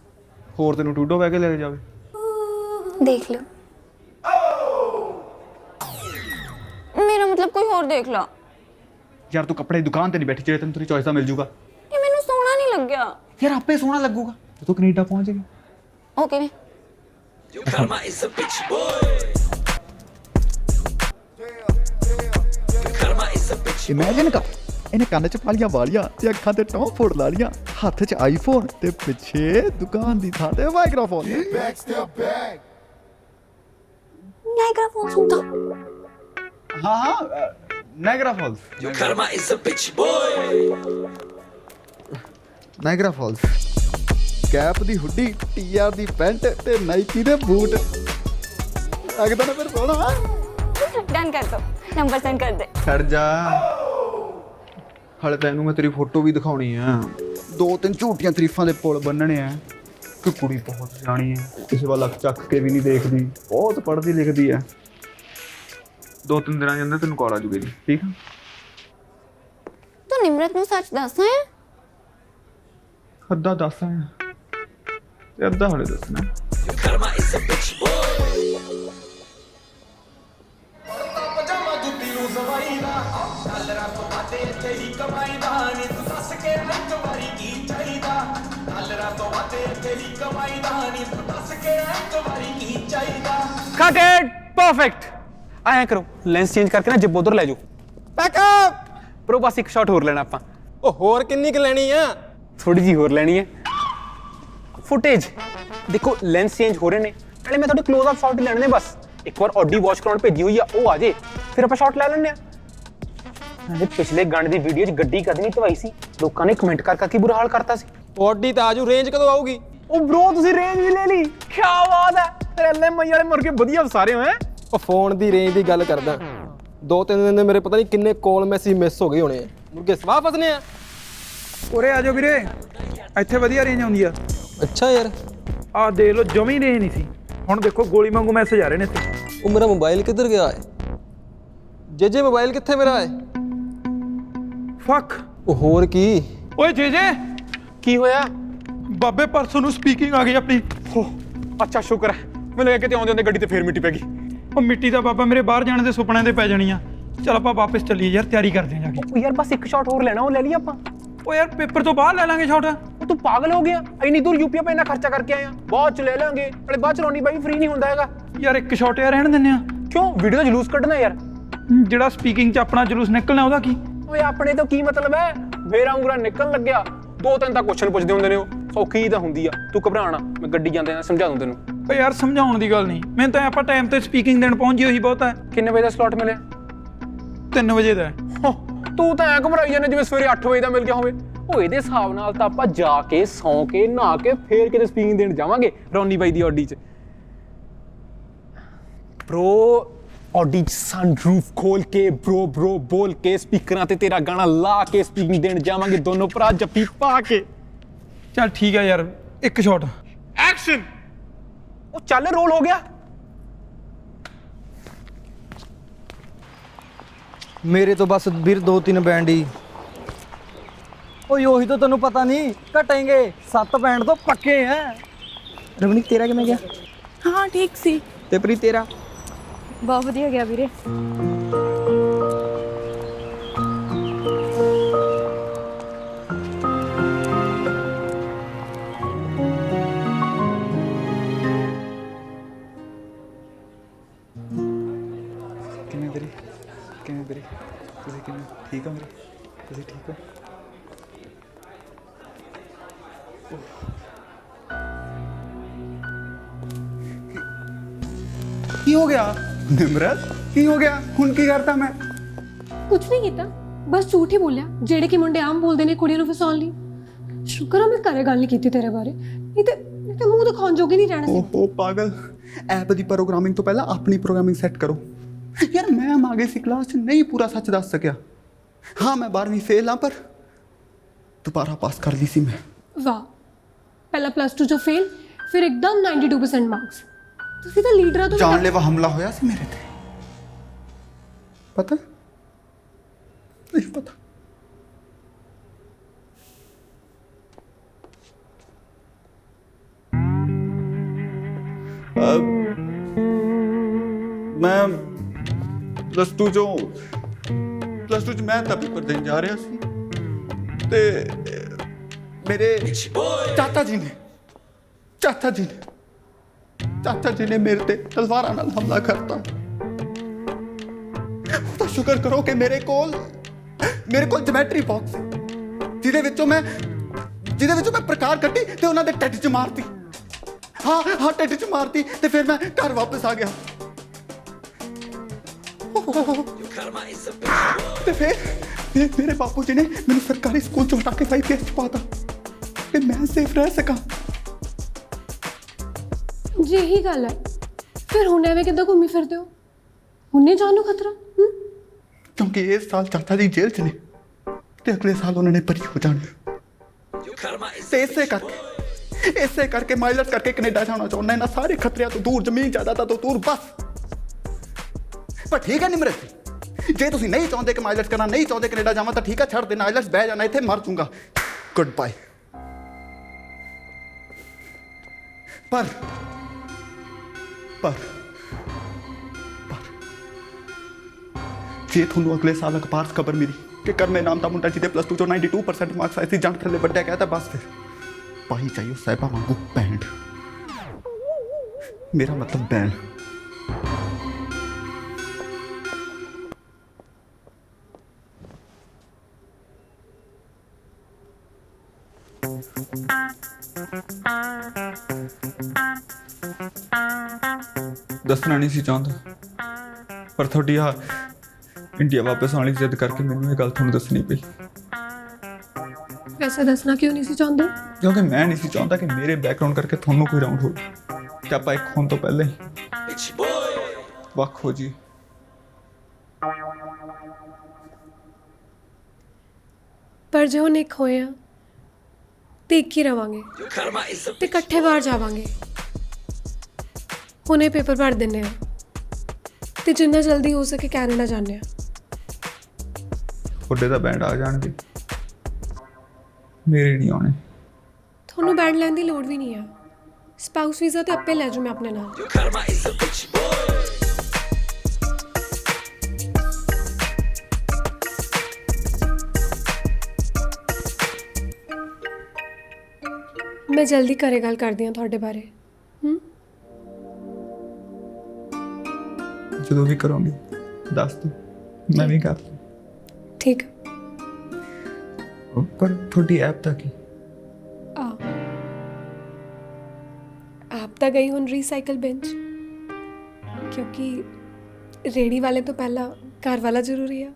ਹੋਰ ਤੈਨੂੰ ਟੂਡੋ ਬਹਿ ਕੇ ਲੈ ਕੇ ਜਾਵੇ। ਦੇਖ ਲਿਓ, ਮੇਰਾ ਮਤਲਬ ਕੋਈ ਹੋਰ ਦੇਖ ਲਾ। ਯਾਰ ਤੂੰ ਕੱਪੜੇ ਦੀ ਦੁਕਾਨ ਤੇ ਨਹੀਂ ਬੈਠੀ, ਜਿਹੜੇ ਤੈਨੂੰ ਤੇਰੀ ਚੋਇਸ ਦਾ ਮਿਲ ਜੂਗਾ। ਇਹ ਮੈਨੂੰ ਸੋਹਣਾ ਨਹੀਂ ਲੱਗਿਆ। ਯਾਰ ਆਪੇ ਸੋਹਣਾ ਲੱਗੂਗਾ ਜਦੋਂ ਕੈਨੇਡਾ ਪਹੁੰਚ ਗਿਆ। ओके ने ਇਮੇਜਿਨ ਕਰ, ਇਹਨੇ ਕੰਨ 'ਚ ਪਾਲੀਆਂ ਵਾਲੀਆਂ ਤੇ ਅੱਖਾਂ ਤੇ ਟੌਂ ਫੋੜ ਲਾ ਲੀਆਂ, ਹੱਥ 'ਚ ਆਈਫੋਨ ਤੇ ਪਿੱਛੇ ਦੁਕਾਨ ਦੀ ਥਾਂ ਤੇ ਮਾਈਕ੍ਰੋਫੋਨ। नायग्रा फॉल्स होता हाँ Niagara Falls. Niagara Falls. Cap ਦੀ ਹੁੱਡੀ, ਟੀਆਰ ਦੀ ਪੈਂਟ ਤੇ ਨਾਈਕੀ ਦੇ ਬੂਟ। ਲੱਗਦਾ ਨਾ ਫਿਰ ਸੋਹਣਾ। डन कर दो, नंबर सेंड कर दे। ਛੱਡ ਜਾ, ਹਲੇ ਤੈਨੂੰ ਮੈਂ ਤੇਰੀ ਫੋਟੋ ਵੀ ਦਿਖਾਉਣੀ ਆ। 2-3 ਝੂਠੀਆਂ ਤਾਰੀਫਾਂ ਦੇ ਪੁਲ ਬੰਨਣੇ ਆ ਕਿ ਕੁੜੀ ਬਹੁਤ ਸਿਆਣੀ ਹੈ, ਕਿਸੇ ਵੱਲ ਅੱਖ ਚੱਕ ਕੇ ਵੀ ਨਹੀਂ ਦੇਖਦੀ, ਬਹੁਤ ਪੜ੍ਹਦੀ ਲਿਖਦੀ ਹੈ। 2-3 ਦਿਨਾਂ ਦੇ ਅੰਦਰ ਤੈਨੂੰ ਕਾਲ ਆ ਜੂਗੀ ਜੀ, ਠੀਕ ਆ? तू निमरत नु सच दसना है? ਅੱਧਾ ਦੱਸ ਆ ਤੇ ਅੱਧਾ ਹਲੇ ਦੱਸਣਾ। Cut it perfect. आया करो लेंस चेंज करके ना जिब उधर ले जाओ। बैकअप ब्रो बस एक शॉट होर लेना आपां। ओ होर किन्नी क लेनी है? थोड़ी जी होर लेनी है। फुटेज देखो लेंस चेंज हो रहे ने, नाले मैं थोड़े क्लोज अप शॉट लेने ने बस। एक बार ऑडी वॉच कराउंड भेजी हुई है ओ आ जे, फिर ਆਪਾਂ शॉट ले लेने। नाले पिछले गाने दी वीडियो च गड्डी कद नहीं धवाई सी, लोकां ने कमेंट कर करके बुरा हाल करता सी। ऑडी ਤਾਂ ਆਜੂ, ਰੇਂਜ ਕਦੋਂ ਆਊਗੀ? ओ ब्रो ਤੁਸੀਂ रेंज भी ले ली, क्या बात है। तेरे एलएमआई वाले मुर्गे बढ़िया सारे हैं। ਉਹ ਫੋਨ ਦੀ ਰੇਂਜ ਦੀ ਗੱਲ ਕਰਦਾ। 2-3 ਦਿਨ ਦੇ ਮੇਰੇ ਪਤਾ ਨਹੀਂ ਕਿੰਨੇ ਕਾਲ ਮੈਸੇਜ ਮਿਸ ਹੋ ਗਏ ਹੋਣੇ ਆ। ਮੁਰਗੇ ਸਵਾਹ ਫਸਨੇ ਆ। ਉਰੇ ਆ ਜਾਓ ਵੀਰੇ, ਇੱਥੇ ਵਧੀਆ ਰੇਂਜ ਆਉਂਦੀ ਆ। ਅੱਛਾ ਯਾਰ, ਆਹ ਦੇਖ ਲਓ ਜਮੀ ਰੇਂਜ ਨਹੀਂ ਸੀ, ਹੁਣ ਦੇਖੋ ਗੋਲੀ ਵਾਂਗੂ ਮੈਸੇਜ ਆ ਰਹੇ ਨੇ ਇੱਥੇ। ਉਹ ਮੇਰਾ ਮੋਬਾਈਲ ਕਿੱਧਰ ਗਿਆ ਹੈ? ਜੇ ਮੋਬਾਈਲ ਕਿੱਥੇ ਮੇਰਾ ਹੈ? ਫੱਕ। ਉਹ ਹੋਰ ਕੀ? ਓਏ ਜੇ ਕੀ ਹੋਇਆ? ਬਾਬੇ ਪਰਸੋਂ ਨੂੰ ਸਪੀਕਿੰਗ ਆ ਗਈ ਆਪਣੀ। ਅੱਛਾ ਸ਼ੁਕਰ ਹੈ, ਮੈਨੂੰ ਲੱਗਿਆ ਕਿਤੇ ਆਉਂਦੇ ਆਉਂਦੇ ਗੱਡੀ ਤੇ ਫੇਰ ਮਿੱਟੀ ਪੈ ਗਈ। ਉਹ ਮਿੱਟੀ ਦਾ ਬਾਬਾ ਮੇਰੇ ਬਾਹਰ ਜਾਣ ਦੇ ਸੁਪਨਿਆਂ ਦੇ ਪੈ ਜਾਣੀ ਆ। ਚਲ ਆਪਾਂ ਵਾਪਸ ਚੱਲੀਏ ਯਾਰ, ਤਿਆਰੀ ਕਰਦੇ ਆਂ ਜਾ ਕੇ। ਉਹ ਯਾਰ ਬਸ ਇੱਕ ਸ਼ਾਟ ਹੋਰ ਲੈਣਾ, ਉਹ ਲੈ ਲਈ ਆਪਾਂ। ਉਹ ਯਾਰ ਪੇਪਰ ਤੋਂ ਬਾਅਦ ਲੈ ਲਾਂਗੇ ਸ਼ਾਟ। ਉਹ ਤੂੰ ਪਾਗਲ ਹੋ ਗਿਆ? ਇੰਨੀ ਦੂਰ ਯੂਪੀ पे ਇੰਨਾ ਖਰਚਾ ਕਰਕੇ ਆਏ ਆ, ਬਾਅਦ ਚ ਲੈ ਲਾਂਗੇ। ਨਾਲੇ ਬਾਅਦ ਚ ਰੋਣੀ ਬਾਈ ਫ੍ਰੀ ਨਹੀਂ ਹੁੰਦਾ ਹੈਗਾ ਯਾਰ। ਇੱਕ ਸ਼ਾਟ ਯਾਰ ਰਹਿਣ ਦਿੰਨੇ ਆ। ਕਿਉਂ? ਵੀਡੀਓ ਦਾ ਜਲੂਸ ਕੱਢਣਾ ਯਾਰ। ਜਿਹੜਾ ਸਪੀਕਿੰਗ 'ਚ ਆਪਣਾ ਜਲੂਸ ਨਿਕਲਣਾ ਉਹਦਾ ਕੀ? ਓਏ ਆਪਣੇ ਤੋਂ ਕੀ ਮਤਲਬ ਹੈ? ਮੇਰਾ ਉਂਗਲਾ ਨਿਕਲਣ ਲੱਗਿਆ 2-3 ਤਾਂ ਕੁਐਸਚਨ ਪੁੱਛਦੇ ਹੁੰਦੇ ਨੇ, ਉਹ ਸੌਖੀ ਤਾਂ ਹੁੰਦੀ ਆ। ਤੂੰ ਘਬਰਾਣਾ, ਮੈਂ ਗੱਡੀ ਜਾਂਦੇ ਨਾਲ ਸਮਝਾ ਦੂੰ ਤੈਨੂੰ। ਓ ਯਾਰ ਸਮਝਾਉਣ ਦੀ ਗੱਲ ਨਹੀਂ, ਮੈਨੂੰ ਤਾਂ ਆਪਾਂ ਟਾਈਮ ਤੇ ਸਪੀਕਿੰਗ ਦੇਣ ਪਹੁੰਚ ਜਿਓ ਹੀ ਬਹੁਤ ਹੈ। ਕਿੰਨੇ ਵਜੇ ਦਾ ਸਲੋਟ ਮਿਲਿਆ? 3 ਵਜੇ ਦਾ। ਤੂੰ ਤਾਂ ਐ ਘਬਰਾਈ ਜਾਂਦਾ ਜਿਵੇਂ ਸਵੇਰੇ 8 ਵਜੇ ਦਾ ਮਿਲ ਗਿਆ ਹੋਵੇ। ਉਹ ਇਹਦੇ ਹਿਸਾਬ ਨਾਲ ਤਾਂ ਆਪਾਂ ਜਾ ਕੇ ਸੌਂ ਕੇ ਨਹਾ ਕੇ ਫੇਰ ਕਿਤੇ ਸਪੀਕਿੰਗ ਦੇਣ ਜਾਵਾਂਗੇ ਰੌਨੀ ਬਾਈ ਦੀ ਆਡੀ 'ਚ। ਬ్రో ਆਡੀ 'ਚ ਸਨਰੂਫ ਖੋਲ ਕੇ ਬ్రో ਬੋਲ ਕੇ ਸਪੀਕਰਾਂ ਤੇ ਤੇਰਾ ਗਾਣਾ ਲਾ ਕੇ ਸਪੀਕਿੰਗ ਦੇਣ ਜਾਵਾਂਗੇ ਦੋਨੋਂ ਭਰਾ ਜੱਫੀ ਪਾ ਕੇ। ਚੱਲ ਠੀਕ ਹੈ ਯਾਰ, ਇੱਕ ਸ਼ਾਟ ਐਕਸ਼ਨ। ਉਹ ਚੱਲ ਰੋਲ ਹੋ ਗਿਆ। मेरे तो बस बीर 2-3 बैंड ही। ਉਹੀ ਤਾਂ ਤੈਨੂੰ ਪਤਾ ਨਹੀਂ, ਘਟेंगे 7 ਬੈਂਡ ਤੋਂ ਪੱਕੇ ਹੈ। ਰਵਨੀਕ ਤੇਰਾ ਕਿਵੇਂ ਗਿਆ? ਹਾਂ ਠੀਕ ਸੀ। ਤੇ ਪ੍ਰੀ ਤੇਰਾ? ਬਹੁਤ ਵਧੀਆ ਗਿਆ ਵੀਰੇ। ਕਿਵੇਂ ਵੀਰੇ? ਕਿਵੇਂ ਵੀਰੇ? ਤੁਸੀਂ ਕਿਵੇਂ? ਠੀਕ ਹੋ ਵੀਰੇ? ਤੁਸੀਂ ਠੀਕ ਹੋ? ਕੀ ਹੋ ਗਿਆ ਨਿਮਰਤ? ਕੀ ਹੋ ਗਿਆ ਹੁਣ? ਕੀ ਕਰਤਾ ਮੈਂ? ਕੁਝ ਨਹੀਂ ਕੀਤਾ, ਬਸ ਝੂਠ ਹੀ ਬੋਲਿਆ ਜਿਹੜੇ ਕਿ ਮੁੰਡੇ ਆਮ ਬੋਲਦੇ ਨੇ ਕੁੜੀਆਂ ਨੂੰ ਫਸਾਉਣ ਲਈ। ਸ਼ੁਕਰ ਆ ਮੈਂ ਘਰੇ ਗੱਲ ਨਹੀਂ ਕੀਤੀ ਤੇਰੇ ਬਾਰੇ, ਨਹੀਂ ਤੇ ਮੂੰਹ ਦਿਖਾਉਣ ਜੋਗੇ ਨਹੀਂ ਰਹਿਣਾ ਸੀ। ਓਹੋ ਪਾਗਲ, ਐਪ ਦੀ ਪ੍ਰੋਗਰਾਮਿੰਗ ਤੋਂ ਪਹਿਲਾਂ ਆਪਣੀ ਪ੍ਰੋਗਰਾਮਿੰਗ ਸੈੱਟ ਕਰੋ ਯਾਰ। ਮੈਮ ਆ ਗਈ ਸੀ ਕਲਾਸ 'ਚ, ਨਹੀਂ ਪੂਰਾ ਸੱਚ ਦੱਸ ਸਕਿਆ। ਹਾਂ ਮੈਂ 12ਵੀਂ ਫੇਲ ਹਾਂ, ਪਰ ਦੁਬਾਰਾ ਪਾਸ ਕਰ ਲਈ ਸੀ ਮੈਂ। ਵਾਹ, ਪਹਿਲਾਂ +2 'ਚੋਂ ਫੇਲ, ਫਿਰ ਇੱਕਦਮ 92% ਮਾਰਕਸ। ਤੁਸੀਂ ਤਾਂ ਲੀਡਰਾਂ ਤੋਂ ਜਾਨਲੇਵਾ ਹਮਲਾ ਹੋਇਆ ਸੀ ਮੇਰੇ ਤੇ, ਪਤਾ ਨਹੀਂ? ਪਤਾ। ਮੈਂ +2 'ਚ ਮੈਂ ਤਾਂ ਪੇਪਰ ਦੇਣ ਜਾ ਰਿਹਾ ਸੀ ਤੇ मेरे चाचा जी ने मेरे ते तलवारां नाल हमला करता। तो शुक्र करो कि मेरे कोल ज्योमेट्री बॉक्स ਜਿਹਦੇ ਵਿੱਚੋਂ ਮੈਂ ਪ੍ਰਕਾਰ ਕੱਢੀ ਤੇ ਉਹਨਾਂ ਦੇ ਢਿੱਡ 'ਚ ਮਾਰਤੀ। ਹਾਂ ਢਿੱਡ 'ਚ ਮਾਰਤੀ ਤੇ ਫਿਰ ਮੈਂ ਘਰ ਵਾਪਸ ਆ ਗਿਆ। ਤੇ ਫਿਰ ਮੇਰੇ ਬਾਪੂ ਜੀ ਨੇ ਮੈਨੂੰ ਸਰਕਾਰੀ ਸਕੂਲ 'ਚੋਂ ਹਟਾ ਕੇ 5PS 'ਚ ਪਾਤਾ ਕਿ ਮੈਂ ਸੇਫ ਰਹਿ ਸਕਾਂ। ਜੇ ਇਹੀ ਗੱਲ ਹੈ ਫਿਰ ਹੁਣ ਐਵੇਂ ਕਿੱਦਾਂ ਘੁੰਮੀ ਫਿਰਦੇ ਹੋ? ਹੁਣੇ ਜਾਣ ਨੂੰ ਖਤਰਾ? ਕਿਉਂਕਿ ਇਸ ਸਾਲ ਚਾਚਾ ਜੀ ਜੇਲ੍ਹ 'ਚ ਨੇ ਤੇ ਅਗਲੇ ਸਾਲ ਉਹਨਾਂ ਨੇ ਬਰੀ ਹੋ ਜਾਣਾ। ਤੇ ਇਸੇ ਕਰਕੇ ਮਾਈਲਟ ਕਰਕੇ ਕੈਨੇਡਾ ਜਾਣਾ ਚਾਹੁੰਦਾ। ਇਹਨਾਂ ਸਾਰੇ ਖਤਰਿਆਂ ਤੋਂ ਦੂਰ, ਜ਼ਮੀਨ ਜਾਇਦਾਦਾਂ ਤੋਂ ਦੂਰ ਬਸ। ਪਰ ਠੀਕ ਹੈ ਨਿਮਰਤ, ਜੇ ਤੁਸੀਂ ਨਹੀਂ ਚਾਹੁੰਦੇ ਕਿ ਮਾਈਲਟ ਕਰਨਾ, ਨਹੀਂ ਚਾਹੁੰਦੇ ਕੈਨੇਡਾ ਜਾਵਾਂ ਤਾਂ ਠੀਕ ਹੈ, ਛੱਡ ਦੇਣਾ ਆਈਲੈਟਸ, ਬਹਿ ਜਾਣਾ ਇੱਥੇ, ਮਰ ਜਾਊਂਗਾ। Goodbye. ਪਰ ਜੇ ਤੁਹਾਨੂੰ ਅਗਲੇ ਸਾਲ ਅਖਬਾਰ 'ਚ ਖਬਰ ਮਿਲੀ ਕਿ ਕਰਮੇ ਨਾਮ ਦਾ ਮੁੰਡਾ ਜਿਹਦੇ +2 ਚੋਂ 92% ਮਾਰਕਸ ਆਏ ਸੀ ਜੰਟ ਥੱਲੇ ਵੱਢਿਆ ਗਿਆ, ਤਾਂ ਬਸ ਫਿਰ ਪਾਈ ਚਾਹੀਓ ਸਾਹਿਬਾ ਵਾਂਗੂ ਬੈਂਡ। ਮੇਰਾ ਮਤਲਬ ਬੈਂਡ। ਦੱਸਣਾ ਨਹੀਂ ਸੀ ਚਾਹੁੰਦਾ, ਪਰ ਤੁਹਾਡੀ ਆ ਇੰਡੀਆ ਵਾਪਸ ਆਉਣ ਦੀ ਜ਼ਿੱਦ ਕਰਕੇ ਮੈਨੂੰ ਇਹ ਗੱਲ ਤੁਹਾਨੂੰ ਦੱਸਣੀ ਪਈ। ਵੈਸੇ ਦੱਸਣਾ ਕਿਉਂ ਨਹੀਂ ਸੀ ਚਾਹੁੰਦੇ? ਕਿਉਂਕਿ ਮੈਂ ਨਹੀਂ ਸੀ ਚਾਹੁੰਦਾ ਕਿ ਮੇਰੇ ਬੈਕਗ੍ਰਾਉਂਡ ਕਰਕੇ ਤੁਹਾਨੂੰ ਕੋਈ ਰਾਉਂਡ ਹੋਵੇ ਕਿ ਆਪਾਂ ਇੱਕ ਹੋਣ ਤੋਂ ਪਹਿਲਾਂ ਹੀ ਵੱਖ ਹੋ ਜੀ। ਪਰ ਜੇ ਹੁਣ ਇੱਕ ਹੋਏ ਆ ਤੇ ਇੱਕ ਹੀ ਰਵਾਂਗੇ ਤੇ ਇਕੱਠੇ ਬਾਹਰ ਜਾਵਾਂਗੇ। ਹੁਣੇ ਪੇਪਰ ਭਰ ਦਿੰਦੇ ਆ ਤੇ ਜਿੰਨਾ ਜਲਦੀ ਹੋ ਸਕੇ ਕੈਨੇਡਾ ਜਾਂਦੇ ਆ। ਤੁਹਾਡੇ ਤਾਂ ਬੈਂਡ ਆ ਜਾਣਗੇ, ਮੇਰੇ ਨਹੀਂ ਆਉਣੇ। ਤੁਹਾਨੂੰ ਬੈਂਡ ਲੈਣ ਦੀ ਲੋੜ ਵੀ ਨਹੀਂ ਆ। ਸਪਾਊਸ ਵੀਜ਼ਾ ਤੇ ਆਪੇ ਲੈ ਜਾਓ ਮੈਂ ਆਪਣੇ ਨਾਲ। ਮੈਂ ਜਲਦੀ ਘਰੇ ਗੱਲ ਕਰਦੀ ਹਾਂ ਤੁਹਾਡੇ ਬਾਰੇ। ਜਦੋਂ ਵੀ ਕਰੋਗੇ ਦੱਸ ਦਿਓ, ਮੈਂ ਵੀ ਕਰ। ਠੀਕ। ਪਰ ਤੁਹਾਡੀ ਐਪ ਤਾਂ ਕੀ? ਆਪ ਤਾਂ ਗਈ ਹੁਣ ਰੀਸਾਈਕਲ ਬਿਨ 'ਚ, ਕਿਉਂਕਿ ਰੇੜੀ ਵਾਲੇ ਤੋਂ ਪਹਿਲਾਂ ਘਰ ਵਾਲਾ ਜ਼ਰੂਰੀ ਆ।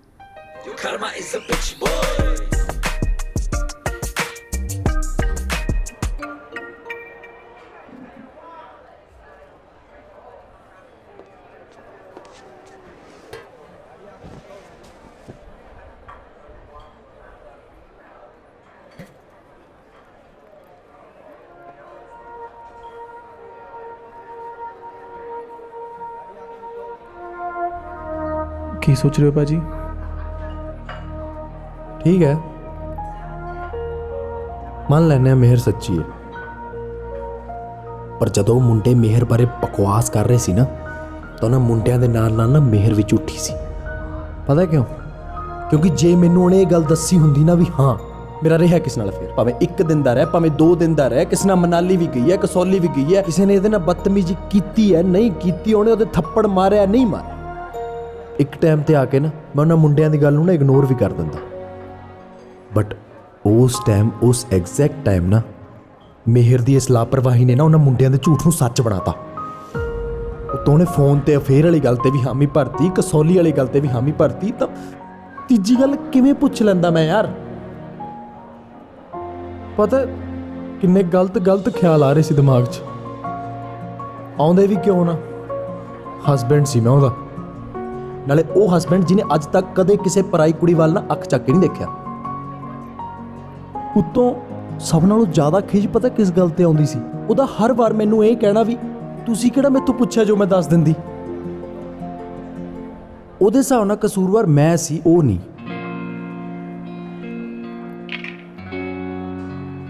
ਕੀ ਸੋਚ ਰਹੇ ਹੋ ਭਾਜੀ? ਠੀਕ ਹੈ, ਮੰਨ ਲੈਂਦੇ ਹਾਂ ਮਿਹਰ ਸੱਚੀ ਹੈ, ਪਰ ਜਦੋਂ ਮੁੰਡੇ ਮਿਹਰ ਬਾਰੇ ਬਕਵਾਸ ਕਰ ਰਹੇ ਸੀ ਨਾ ਤਾਂ ਉਹਨਾਂ ਮੁੰਡਿਆਂ ਦੇ ਨਾਲ ਨਾਲ ਨਾ ਮਿਹਰ ਵੀ ਝੂਠੀ ਸੀ। ਪਤਾ ਕਿਉਂ? ਕਿਉਂਕਿ ਜੇ ਮੈਨੂੰ ਉਹਨੇ ਇਹ ਗੱਲ ਦੱਸੀ ਹੁੰਦੀ ਨਾ ਵੀ ਹਾਂ ਮੇਰਾ ਰਿਹਾ ਕਿਸ ਨਾਲ ਫਿਰ, ਭਾਵੇਂ 1 ਦਿਨ ਦਾ ਰਹਿ, ਭਾਵੇਂ 2 ਦਿਨ ਦਾ ਰਹਿ, ਕਿਸੇ ਨਾਲ ਮਨਾਲੀ ਵੀ ਗਈ ਹੈ, ਕਸੌਲੀ ਵੀ ਗਈ ਹੈ, ਕਿਸੇ ਨੇ ਇਹਦੇ ਨਾਲ ਬਦਤਮੀਜ਼ੀ ਕੀਤੀ ਹੈ ਨਹੀਂ ਕੀਤੀ, ਉਹਨੇ ਉਹਦੇ ਥੱਪੜ ਮਾਰਿਆ ਨਹੀਂ ਮਾਰਿਆ, ਇੱਕ ਟਾਈਮ ਤੇ ਆ ਕੇ ਨਾ ਮੈਂ ਉਹਨਾਂ ਮੁੰਡਿਆਂ ਦੀ ਗੱਲ ਨੂੰ ਨਾ ਇਗਨੋਰ ਵੀ ਕਰ ਦਿੰਦਾ। ਬਟ ਉਸ ਟਾਈਮ, ਉਸ ਐਗਜ਼ੈਕਟ ਟਾਈਮ ਨਾ ਮਿਹਰ ਦੀ ਇਸ ਲਾਪਰਵਾਹੀ ਨੇ ਨਾ ਉਹਨਾਂ ਮੁੰਡਿਆਂ ਦੇ ਝੂਠ ਨੂੰ ਸੱਚ ਬਣਾਤਾ। ਉਤੋਂ ਉਹਨੇ ਫੋਨ ਤੇ ਅਫੇਅਰ ਵਾਲੀ ਗੱਲ ਤੇ ਵੀ ਹਾਮੀ ਭਰਤੀ, ਕਸੌਲੀ ਵਾਲੀ ਗੱਲ ਤੇ ਵੀ ਹਾਮੀ ਭਰਤੀ, ਤਾਂ ਤੀਜੀ ਗੱਲ ਕਿਵੇਂ ਪੁੱਛ ਲੈਂਦਾ ਮੈਂ ਯਾਰ? ਪਤਾ ਕਿੰਨੇ ਗਲਤ ਖਿਆਲ ਆ ਰਹੇ ਸੀ ਦਿਮਾਗ 'ਚ, ਆਉਂਦੇ ਵੀ ਕਿਉਂ ਨਾ। ਹਸਬੈਂਡ ਸੀ ਮੈਂ ਉਹਦਾ, ਨਾਲੇ ਉਹ ਹਸਬੈਂਡ ਜਿਹਨੇ ਅੱਜ ਤੱਕ ਕਦੇ ਕਿਸੇ ਪਰਾਈ ਕੁੜੀ ਵੱਲ ਨਾ ਅੱਖ ਚੱਕ ਕੇ ਨਹੀਂ ਦੇਖਿਆ। ਉੱਤੋਂ ਸਭ ਨਾਲੋਂ ਜ਼ਿਆਦਾ ਖਿਜ ਪਤਾ ਕਿਸ ਗੱਲ ਤੇ ਆਉਂਦੀ ਸੀ? ਉਹਦਾ ਹਰ ਵਾਰ ਮੈਨੂੰ ਇਹ ਕਹਿਣਾ ਵੀ ਤੁਸੀਂ ਕਿਹੜਾ ਮੈਥੋਂ ਪੁੱਛਿਆ ਜੋ ਮੈਂ ਦੱਸ ਦਿੰਦੀ। ਉਹਦੇ ਹਿਸਾਬ ਨਾਲ ਕਸੂਰਵਾਰ ਮੈਂ ਸੀ, ਉਹ ਨਹੀਂ।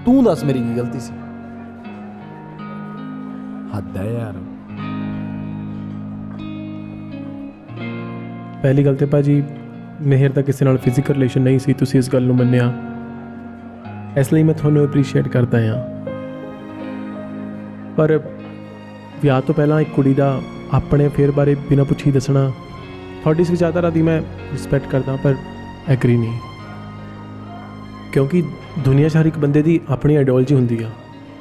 ਤੂੰ ਦੱਸ ਮੇਰੀ ਕੀ ਗਲਤੀ ਸੀ? ਹੱਦ ਹੈ ਯਾਰ। ਪਹਿਲੀ ਗੱਲ ਤੇ ਭਾਜੀ ਮਿਹਰ ਦਾ ਕਿਸੇ ਨਾਲ ਫਿਜ਼ੀਕਲ ਰਿਲੇਸ਼ਨ ਨਹੀਂ ਸੀ, ਤੁਸੀਂ ਇਸ ਗੱਲ ਨੂੰ ਮੰਨਿਆ। ਇਸ ਲਈ ਮੈਂ ਤੁਹਾਨੂੰ ਅਪਰੀਸ਼ੀਏਟ ਕਰਦਾ ਹਾਂ। ਪਰ ਵਿਆਹ ਤੋਂ ਪਹਿਲਾਂ ਇੱਕ ਕੁੜੀ ਦਾ ਆਪਣੇ ਅਫੇਅਰ ਬਾਰੇ ਬਿਨਾਂ ਪੁੱਛੀ ਦੱਸਣਾ ਤੁਹਾਡੀ ਇਸ ਵਿਚਾਰਧਾਰਾ ਦੀ ਮੈਂ ਰਿਸਪੈਕਟ ਕਰਦਾ ਪਰ ਐਗਰੀ ਨਹੀਂ, ਕਿਉਂਕਿ ਦੁਨੀਆ 'ਚ ਹਰ ਇੱਕ ਬੰਦੇ ਦੀ ਆਪਣੀ ਆਈਡੀਓਲੋਜੀ ਹੁੰਦੀ ਆ।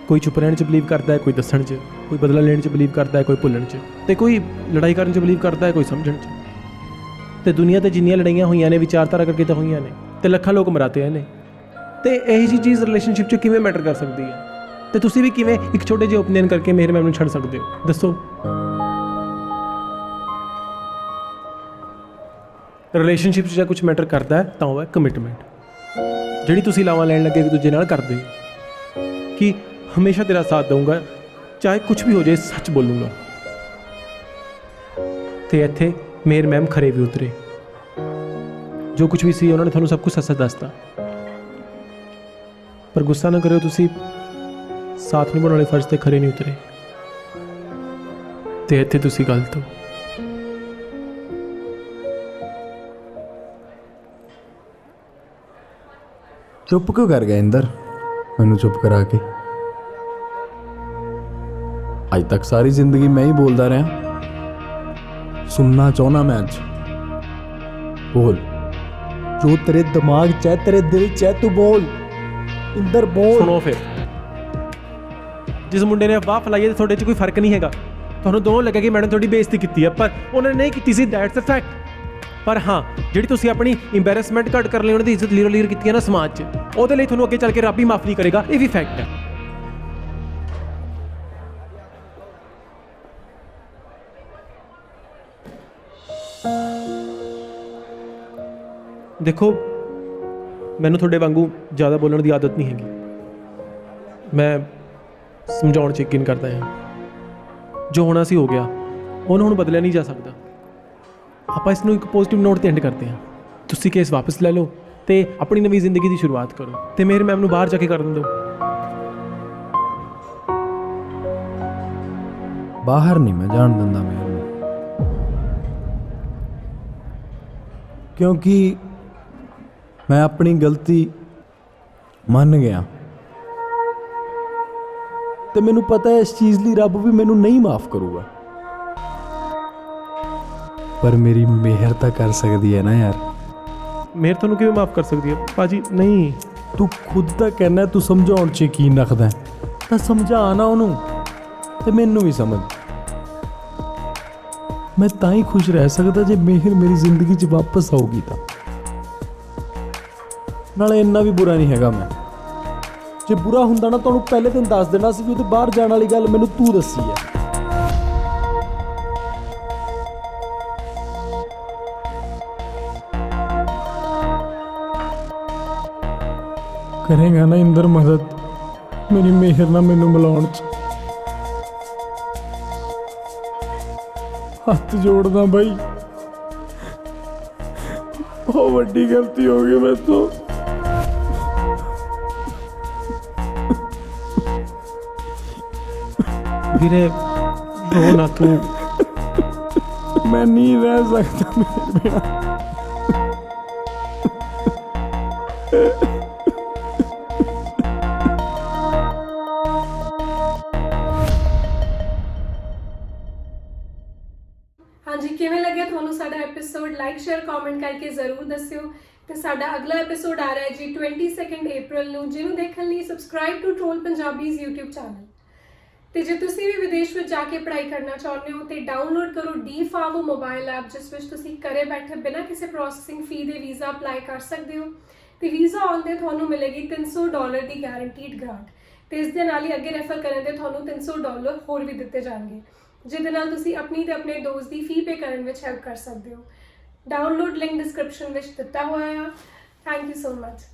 ਕੋਈ ਚੁੱਪ ਰਹਿਣ 'ਚ ਬਿਲੀਵ ਕਰਦਾ ਹੈ, ਕੋਈ ਦੱਸਣ 'ਚ, ਕੋਈ ਬਦਲਾ ਲੈਣ 'ਚ ਬਿਲੀਵ ਕਰਦਾ ਹੈ, ਕੋਈ ਭੁੱਲਣ 'ਚ, ਤੇ ਕੋਈ ਲੜਾਈ ਕਰਨ 'ਚ ਬਿਲੀਵ ਕਰਦਾ ਹੈ, ਕੋਈ ਸਮਝਣ 'ਚ। ਤੇ ਦੁਨੀਆ 'ਤੇ ਜਿੰਨੀਆਂ ਲੜਾਈਆਂ ਹੋਈਆਂ ਨੇ ਵਿਚਾਰਧਾਰਾ ਕਰਕੇ ਤਾਂ ਹੋਈਆਂ ਨੇ, ਤੇ ਲੱਖਾਂ ਲੋਕ ਮਰਾਤੇ ਆਏ ਨੇ। ਤੇ ਇਹੀ ਜਿਹੀ ਚੀਜ਼ ਰਿਲੇਸ਼ਨਸ਼ਿਪ 'ਚ ਕਿਵੇਂ ਮੈਟਰ ਕਰ ਸਕਦੀ ਹੈ? ਤੇ ਤੁਸੀਂ ਵੀ ਕਿਵੇਂ ਇੱਕ ਛੋਟੇ ਜਿਹੇ ਓਪੀਨੀਅਨ ਕਰਕੇ ਮੇਰੇ ਮੈਮ ਨੂੰ ਛੱਡ ਸਕਦੇ ਹੋ? ਦੱਸੋ। ਰਿਲੇਸ਼ਨਸ਼ਿਪ 'ਚ ਜੇ ਕੁਝ ਮੈਟਰ ਕਰਦਾ ਹੈ ਤਾਂ ਉਹ ਹੈ ਕਮਿਟਮੈਂਟ, ਜਿਹੜੀ ਤੁਸੀਂ ਲਾਵਾਂ ਲੈਣ ਲੱਗੇ ਇੱਕ ਦੂਜੇ ਨਾਲ ਕਰਦੇ ਹੋ ਕਿ ਹਮੇਸ਼ਾ ਤੇਰਾ ਸਾਥ ਦਊਂਗਾ, ਚਾਹੇ ਕੁਝ ਵੀ ਹੋ ਜਾਏ, ਸੱਚ ਬੋਲੂੰਗਾ। ਤੇ ਇੱਥੇ ਮੇਰ ਮੈਮ ਖਰੇ ਵੀ ਉਤਰੇ, ਜੋ ਕੁਝ ਵੀ ਸੀ ਉਹਨਾਂ ਨੇ ਤੁਹਾਨੂੰ ਸਭ ਕੁਝ ਸੱਚ ਦੱਸਤਾ। ਪਰ ਗੁੱਸਾ ਨਾ ਕਰਿਓ, ਤੁਸੀਂ ਸਾਥ ਨਿਭਾਉਣ ਵਾਲੇ ਫਰਜ਼ ਤੇ ਖਰੇ ਨਹੀਂ ਉਤਰੇ, ਤੇ ਇੱਥੇ ਤੁਸੀਂ ਗਲਤ ਹੋ। ਚੁੱਪ ਕਿਉਂ ਕਰ ਗਿਆ ਇੰਦਰ ਮੈਨੂੰ ਚੁੱਪ ਕਰਾ ਕੇ? ਅੱਜ ਤੱਕ ਸਾਰੀ ਜ਼ਿੰਦਗੀ ਮੈਂ ਹੀ ਬੋਲਦਾ ਰਿਹਾ। ਸੁਣਨਾ ਚਾਹਣਾ ਮੈਂ ਅੱਜ। ਬੋਲ ਜੋ ਤੇਰੇ ਦਿਮਾਗ 'ਚ ਹੈ, ਤੇਰੇ ਦਿਲ 'ਚ ਹੈ, ਤੂੰ ਬੋਲ ਇੰਦਰ, ਬੋਲ। ਸੁਣੋ ਫਿਰ, ਜਿਸ ਮੁੰਡੇ ਨੇ ਅਫਵਾਹ ਫੈਲਾਈ ਹੈ ਤੁਹਾਡੇ 'ਚ ਕੋਈ ਫਰਕ ਨਹੀਂ ਹੈਗਾ। ਤੁਹਾਨੂੰ ਦੋਨੋਂ ਲੱਗਾ ਕਿ ਮੈਡਮ ਤੁਹਾਡੀ ਬੇਇੱਜ਼ਤੀ ਕੀਤੀ ਹੈ, ਪਰ ਉਹਨਾਂ ਨੇ ਨਹੀਂ ਕੀਤੀ ਸੀ, ਦੈਟਸ ਅ ਫੈਕਟ। ਪਰ ਹਾਂ, ਜਿਹੜੀ ਤੁਸੀਂ ਆਪਣੀ ਇੰਬੈਰੈਸਮੈਂਟ ਘੱਟ ਕਰ ਲਈ, ਉਹਨਾਂ ਦੀ ਇੱਜ਼ਤ ਲੀਰ ਕੀਤੀ ਹੈ ਨਾ ਸਮਾਜ 'ਚ, ਉਹਦੇ ਲਈ ਤੁਹਾਨੂੰ ਅੱਗੇ ਚੱਲ ਕੇ ਰੱਬ ਹੀ ਮਾਫ ਨਹੀਂ ਕਰੇਗਾ, ਇਹ ਵੀ ਫੈਕਟ ਹੈ। ਦੇਖੋ, ਮੈਨੂੰ ਤੁਹਾਡੇ ਵਾਂਗੂ ਜ਼ਿਆਦਾ ਬੋਲਣ ਦੀ ਆਦਤ ਨਹੀਂ ਹੈਗੀ। ਮੈਂ ਸਮਝਾਉਣ 'ਚ ਯਕੀਨ ਕਰਦਾ ਹਾਂ। ਜੋ ਹੋਣਾ ਸੀ ਹੋ ਗਿਆ, ਉਹਨੂੰ ਹੁਣ ਬਦਲਿਆ ਨਹੀਂ ਜਾ ਸਕਦਾ। ਆਪਾਂ ਇਸ ਨੂੰ ਇੱਕ ਪੋਜ਼ਿਟਿਵ ਨੋਟ 'ਤੇ ਐਂਡ ਕਰਦੇ ਹਾਂ। ਤੁਸੀਂ ਕੇਸ ਵਾਪਸ ਲੈ ਲਓ ਤੇ ਆਪਣੀ ਨਵੀਂ ਜ਼ਿੰਦਗੀ ਦੀ ਸ਼ੁਰੂਆਤ ਕਰੋ, ਤੇ ਮੇਰੇ ਮੈਮ ਨੂੰ ਬਾਹਰ ਜਾ ਕੇ ਕਰਨ ਦਿਓ। ਬਾਹਰ ਨਹੀਂ ਮੈਂ ਜਾਣ ਦਿੰਦਾ ਮੇਰ ਨੂੰ, ਕਿਉਂਕਿ ਮੈਂ ਆਪਣੀ ਗਲਤੀ ਮੰਨ ਗਿਆ ਤੇ ਮੈਨੂੰ ਪਤਾ ਹੈ ਇਸ ਚੀਜ਼ ਲਈ ਰੱਬ ਵੀ ਮੈਨੂੰ ਨਹੀਂ ਮਾਫ ਕਰੂਗਾ, ਪਰ ਮੇਰੀ ਮਿਹਰ ਤਾਂ ਕਰ ਸਕਦੀ ਹੈ ਨਾ ਯਾਰ। ਮਿਹਰ ਤੁਹਾਨੂੰ ਕਿਵੇਂ ਮਾਫ ਕਰ ਸਕਦੀ ਹੈ ਭਾਜੀ? ਨਹੀਂ, ਤੂੰ ਖੁਦ ਤਾਂ ਕਹਿਣਾ ਤੂੰ ਸਮਝਾਉਣ 'ਚ ਯਕੀਨ ਰੱਖਦਾ, ਤਾਂ ਸਮਝਾ ਨਾ ਉਹਨੂੰ ਤੇ ਮੈਨੂੰ ਵੀ ਸਮਝ। ਮੈਂ ਤਾਂ ਹੀ ਖੁਸ਼ ਰਹਿ ਸਕਦਾ ਜੇ ਮਿਹਰ ਮੇਰੀ ਜ਼ਿੰਦਗੀ 'ਚ ਵਾਪਸ ਆਊਗੀ ਤਾਂ। ਨਾਲੇ ਇੰਨਾ ਵੀ ਬੁਰਾ ਨਹੀਂ ਹੈਗਾ ਮੈਂ। ਜੇ ਬੁਰਾ ਹੁੰਦਾ ਨਾ ਤੁਹਾਨੂੰ ਪਹਿਲੇ ਦਿਨ ਦੱਸ ਦੇਣਾ ਸੀ ਵੀ ਉਹਦੇ ਬਾਹਰ ਜਾਣ ਵਾਲੀ ਗੱਲ ਮੈਨੂੰ ਤੂੰ ਦੱਸੀ ਹੈ। ਕਰੇਗਾ ਨਾ ਇੰਦਰ ਮਦਦ ਮੇਰੀ ਮਿਹਰ ਨਾਲ ਮੈਨੂੰ ਮਿਲਾਉਣ 'ਚ? ਹੱਥ ਜੋੜਦਾ ਬਾਈ, ਬਹੁਤ ਵੱਡੀ ਗਲਤੀ ਹੋ ਗਈ ਮੇਰੇ ਤੋਂ। ਵੀਰੇ ਰੋ ਨਾ ਤੂੰ, ਮੈਂ ਨਹੀਂ ਰਹਿ ਸਕਦਾ ਮੇਰੇ ਬਿਨਾਂ। ਹਾਂਜੀ, ਕਿਵੇਂ ਲੱਗਿਆ ਤੁਹਾਨੂੰ ਸਾਡਾ ਐਪੀਸੋਡ? ਲਾਈਕ ਸ਼ੇਅਰ ਕਮੈਂਟ ਕਰਕੇ ਜ਼ਰੂਰ ਦੱਸਿਓ। ਤੇ ਸਾਡਾ ਅਗਲਾ ਐਪੀਸੋਡ ਆ ਰਿਹਾ ਹੈ ਜੀ 22 ਅਪ੍ਰੈਲ ਨੂੰ, ਜਿਹਨੂੰ ਦੇਖਣ ਲਈ subscribe to troll Punjabis YouTube channel. ਤੇ ਜੇ ਤੁਸੀਂ ਵੀ ਵਿਦੇਸ਼ ਵਿੱਚ ਜਾ ਕੇ ਪੜ੍ਹਾਈ ਕਰਨਾ ਚਾਹੁੰਦੇ ਹੋ ਤੇ ਡਾਊਨਲੋਡ ਕਰੋ ਡੀ-ਫਾਵੋ ਮੋਬਾਈਲ ਐਪ, ਜਿਸ ਵਿੱਚ ਤੁਸੀਂ ਘਰੇ ਬੈਠੇ ਬਿਨਾਂ ਕਿਸੇ ਪ੍ਰੋਸੈਸਿੰਗ ਫੀ ਦੇ ਵੀਜ਼ਾ ਅਪਲਾਈ ਕਰ ਸਕਦੇ ਹੋ। ਤੇ ਵੀਜ਼ਾ ਆਉਣ ਤੇ ਤੁਹਾਨੂੰ ਮਿਲੇਗੀ $300 ਦੀ ਗਾਰੰਟੀਡ ਗ੍ਰਾਂਟ, ਤੇ ਇਸ ਦੇ ਨਾਲ ਹੀ ਅੱਗੇ ਰੈਫਰ ਕਰਨ ਤੇ ਤੁਹਾਨੂੰ $300 ਹੋਰ ਵੀ ਦਿੱਤੇ ਜਾਣਗੇ, ਜਿਹਦੇ ਨਾਲ ਤੁਸੀਂ ਆਪਣੀ ਤੇ ਆਪਣੇ ਦੋਸਤ ਦੀ ਫੀ ਪੇ ਕਰਨ ਵਿੱਚ ਹੈਲਪ ਕਰ ਸਕਦੇ ਹੋ। ਡਾਊਨਲੋਡ ਲਿੰਕ ਡਿਸਕ੍ਰਿਪਸ਼ਨ ਵਿੱਚ ਦਿੱਤਾ ਹੋਇਆ ਹੈ। Thank you so much.